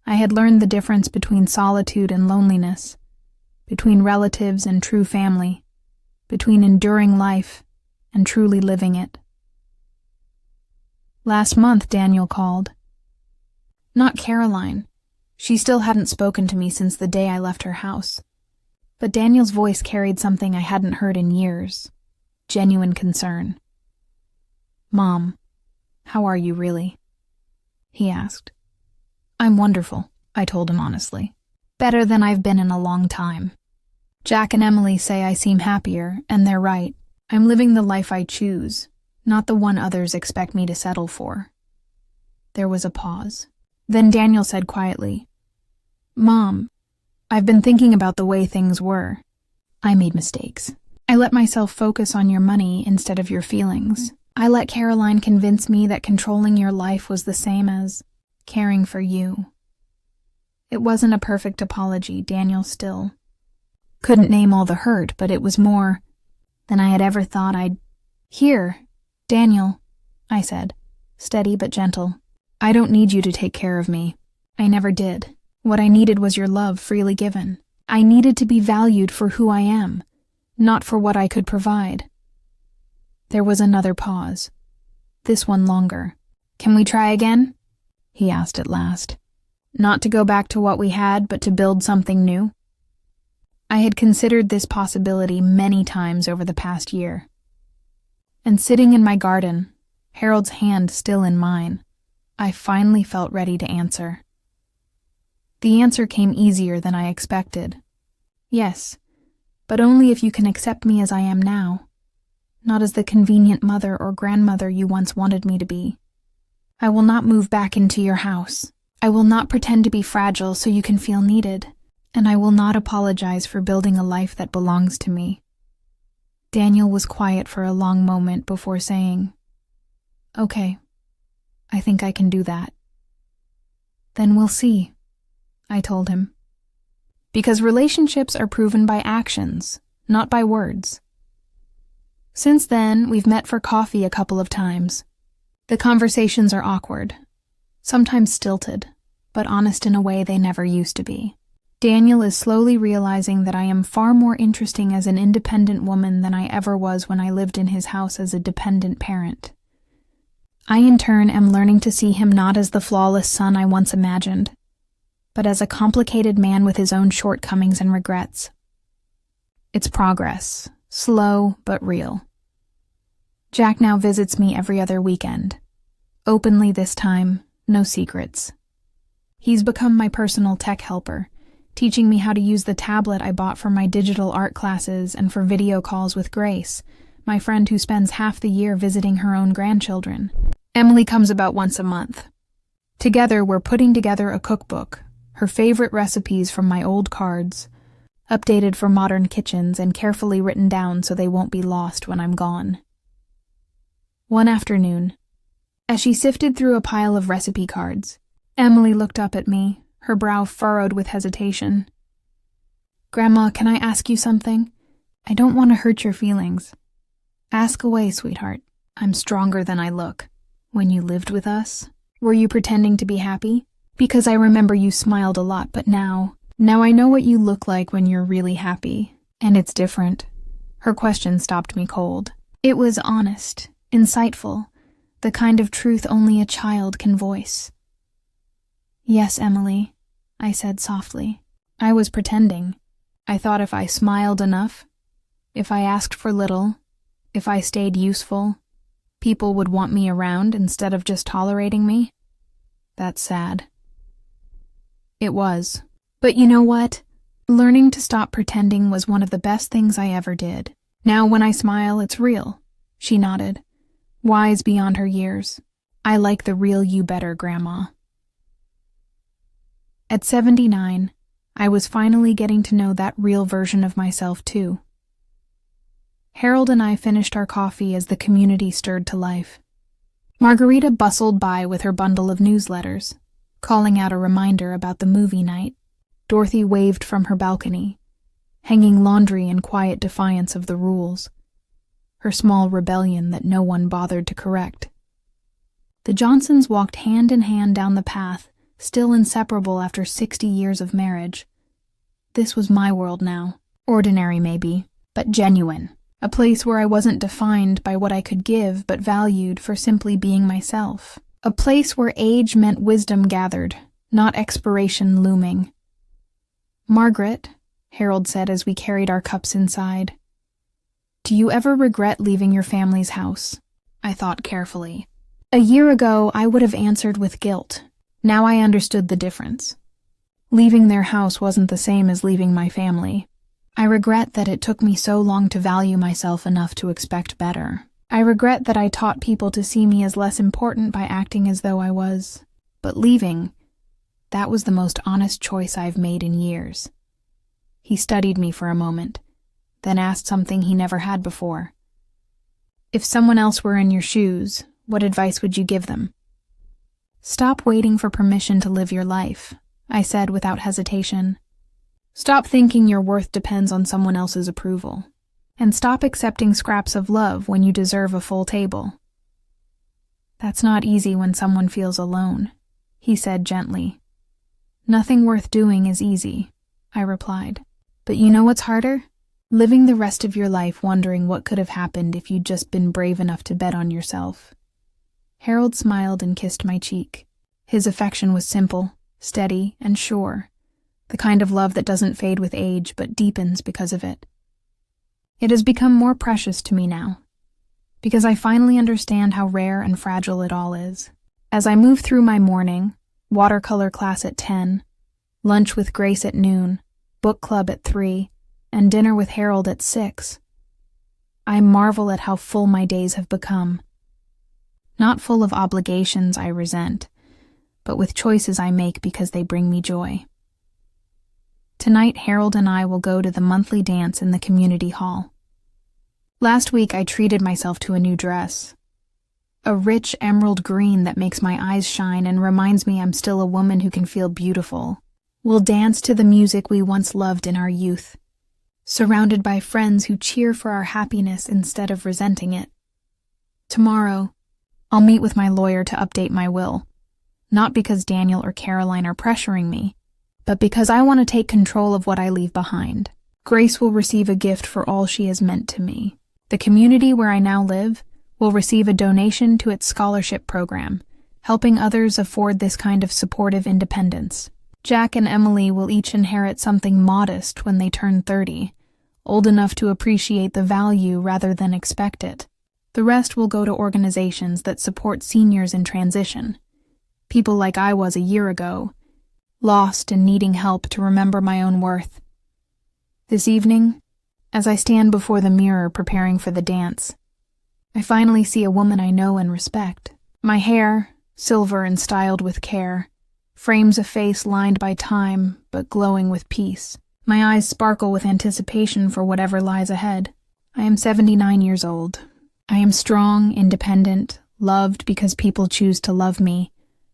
I had learned the difference between solitude and loneliness, between relatives and true family, between enduring life and truly living it. Last month, Daniel called. Not Caroline. She still hadn't spoken to me since the day I left her house. But Daniel's voice carried something I hadn't heard in years. Genuine concern. "Mom, how are you really?" he asked. "I'm wonderful," I told him honestly. "Better than I've been in a long time. Jack and Emily say I seem happier, and they're right. I'm living the life I choose, not the one others expect me to settle for." There was a pause. Then Daniel said quietly, "Mom, I've been thinking about the way things were. I made mistakes. I let myself focus on your money instead of your feelings. I let Caroline convince me that controlling your life was the same as caring for you." It wasn't a perfect apology, Daniel still couldn't name all the hurt, but it was more than I had ever thought I'd... "Here, Daniel," I said, steady but gentle. "I don't need you to take care of me. I never did. What I needed was your love freely given. I needed to be valued for who I am, not for what I could provide." There was another pause, this one longer. "Can we try again?" he asked at last. "Not to go back to what we had, but to build something new?" I had considered this possibility many times over the past year. And sitting in my garden, Harold's hand still in mine, I finally felt ready to answer. The answer came easier than I expected. "Yes, but only if you can accept me as I am now, not as the convenient mother or grandmother you once wanted me to be. I will not move back into your house. I will not pretend to be fragile so you can feel needed, and I will not apologize for building a life that belongs to me." Daniel was quiet for a long moment before saying, "Okay, I think I can do that." "Then we'll see," I told him. Because relationships are proven by actions, not by words. Since then, we've met for coffee a couple of times. The conversations are awkward, sometimes stilted, but honest in a way they never used to be. Daniel is slowly realizing that I am far more interesting as an independent woman than I ever was when I lived in his house as a dependent parent. I, in turn, am learning to see him not as the flawless son I once imagined, but as a complicated man with his own shortcomings and regrets. It's progress, slow but real. Jack now visits me every other weekend. Openly this time, no secrets. He's become my personal tech helper, teaching me how to use the tablet I bought for my digital art classes and for video calls with Grace, my friend who spends half the year visiting her own grandchildren. Emily comes about once a month. Together, we're putting together a cookbook, her favorite recipes from my old cards, updated for modern kitchens and carefully written down so they won't be lost when I'm gone. One afternoon, as she sifted through a pile of recipe cards, Emily looked up at me, her brow furrowed with hesitation. "Grandma, can I ask you something? I don't want to hurt your feelings." "Ask away, sweetheart. I'm stronger than I look." "When you lived with us, were you pretending to be happy? Because I remember you smiled a lot, but now I know what you look like when you're really happy, and it's different." Her question stopped me cold. It was honest, insightful, the kind of truth only a child can voice. "Yes, Emily," I said softly. "I was pretending. I thought if I smiled enough, if I asked for little, if I stayed useful, people would want me around instead of just tolerating me. That's sad." It was. But you know what? Learning to stop pretending was one of the best things I ever did. Now when I smile, it's real. She nodded, wise beyond her years. "I like the real you better, Grandma." At 79, I was finally getting to know that real version of myself too. Harold and I finished our coffee as the community stirred to life. Margarita bustled by with her bundle of newsletters, calling out a reminder about the movie night. Dorothy waved from her balcony, hanging laundry in quiet defiance of the rules, her small rebellion that no one bothered to correct. The Johnsons walked hand in hand down the path, still inseparable after 60 years of marriage. This was my world now. Ordinary, maybe, but genuine. A place where I wasn't defined by what I could give, but valued for simply being myself. A place where age meant wisdom gathered, not expiration looming. "Margaret," Harold said as we carried our cups inside, "do you ever regret leaving your family's house?" I thought carefully. A year ago, I would have answered with guilt. Now I understood the difference. Leaving their house wasn't the same as leaving my family. I regret that it took me so long to value myself enough to expect better. I regret that I taught people to see me as less important by acting as though I was. But leaving, that was the most honest choice I've made in years. He studied me for a moment, then asked something he never had before. "If someone else were in your shoes, what advice would you give them?" "Stop waiting for permission to live your life," I said without hesitation. "Stop thinking your worth depends on someone else's approval. And stop accepting scraps of love when you deserve a full table." "That's not easy when someone feels alone," he said gently. "Nothing worth doing is easy," I replied. "But you know what's harder? Living the rest of your life wondering what could have happened if you'd just been brave enough to bet on yourself." Harold smiled and kissed my cheek. His affection was simple, steady, and sure. The kind of love that doesn't fade with age but deepens because of it. It has become more precious to me now, because I finally understand how rare and fragile it all is. As I move through my morning, watercolor class at 10, lunch with Grace at noon, book club at 3, and dinner with Harold at 6, I marvel at how full my days have become. Not full of obligations I resent, but with choices I make because they bring me joy. Tonight, Harold and I will go to the monthly dance in the community hall. Last week, I treated myself to a new dress. A rich emerald green that makes my eyes shine and reminds me I'm still a woman who can feel beautiful. We'll dance to the music we once loved in our youth, surrounded by friends who cheer for our happiness instead of resenting it. Tomorrow, I'll meet with my lawyer to update my will, not because Daniel or Caroline are pressuring me, but because I want to take control of what I leave behind. Grace will receive a gift for all she has meant to me. The community where I now live will receive a donation to its scholarship program, helping others afford this kind of supportive independence. Jack and Emily will each inherit something modest when they turn 30, old enough to appreciate the value rather than expect it. The rest will go to organizations that support seniors in transition, people like I was a year ago, lost and needing help to remember my own worth. This evening, as I stand before the mirror preparing for the dance, I finally see a woman I know and respect. My hair, silver and styled with care, frames a face lined by time but glowing with peace. My eyes sparkle with anticipation for whatever lies ahead. I am 79 years old. I am strong, independent, loved because people choose to love me,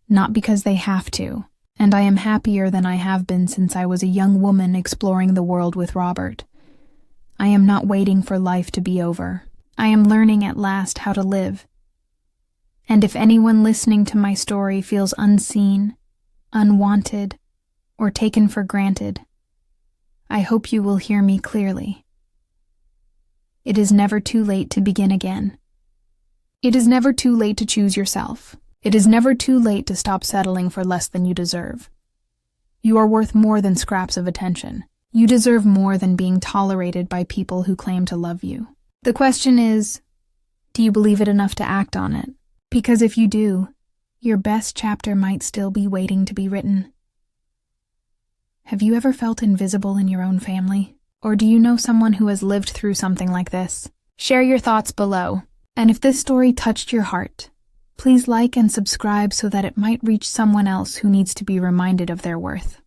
not because they have to. And I am happier than I have been since I was a young woman exploring the world with Robert. I am not waiting for life to be over. I am learning at last how to live. And if anyone listening to my story feels unseen, unwanted, or taken for granted, I hope you will hear me clearly. It is never too late to begin again. It is never too late to choose yourself. It is never too late to stop settling for less than you deserve. You are worth more than scraps of attention. You deserve more than being tolerated by people who claim to love you. The question is, do you believe it enough to act on it? Because if you do, your best chapter might still be waiting to be written. Have you ever felt invisible in your own family? Or do you know someone who has lived through something like this? Share your thoughts below. And if this story touched your heart, please like and subscribe so that it might reach someone else who needs to be reminded of their worth.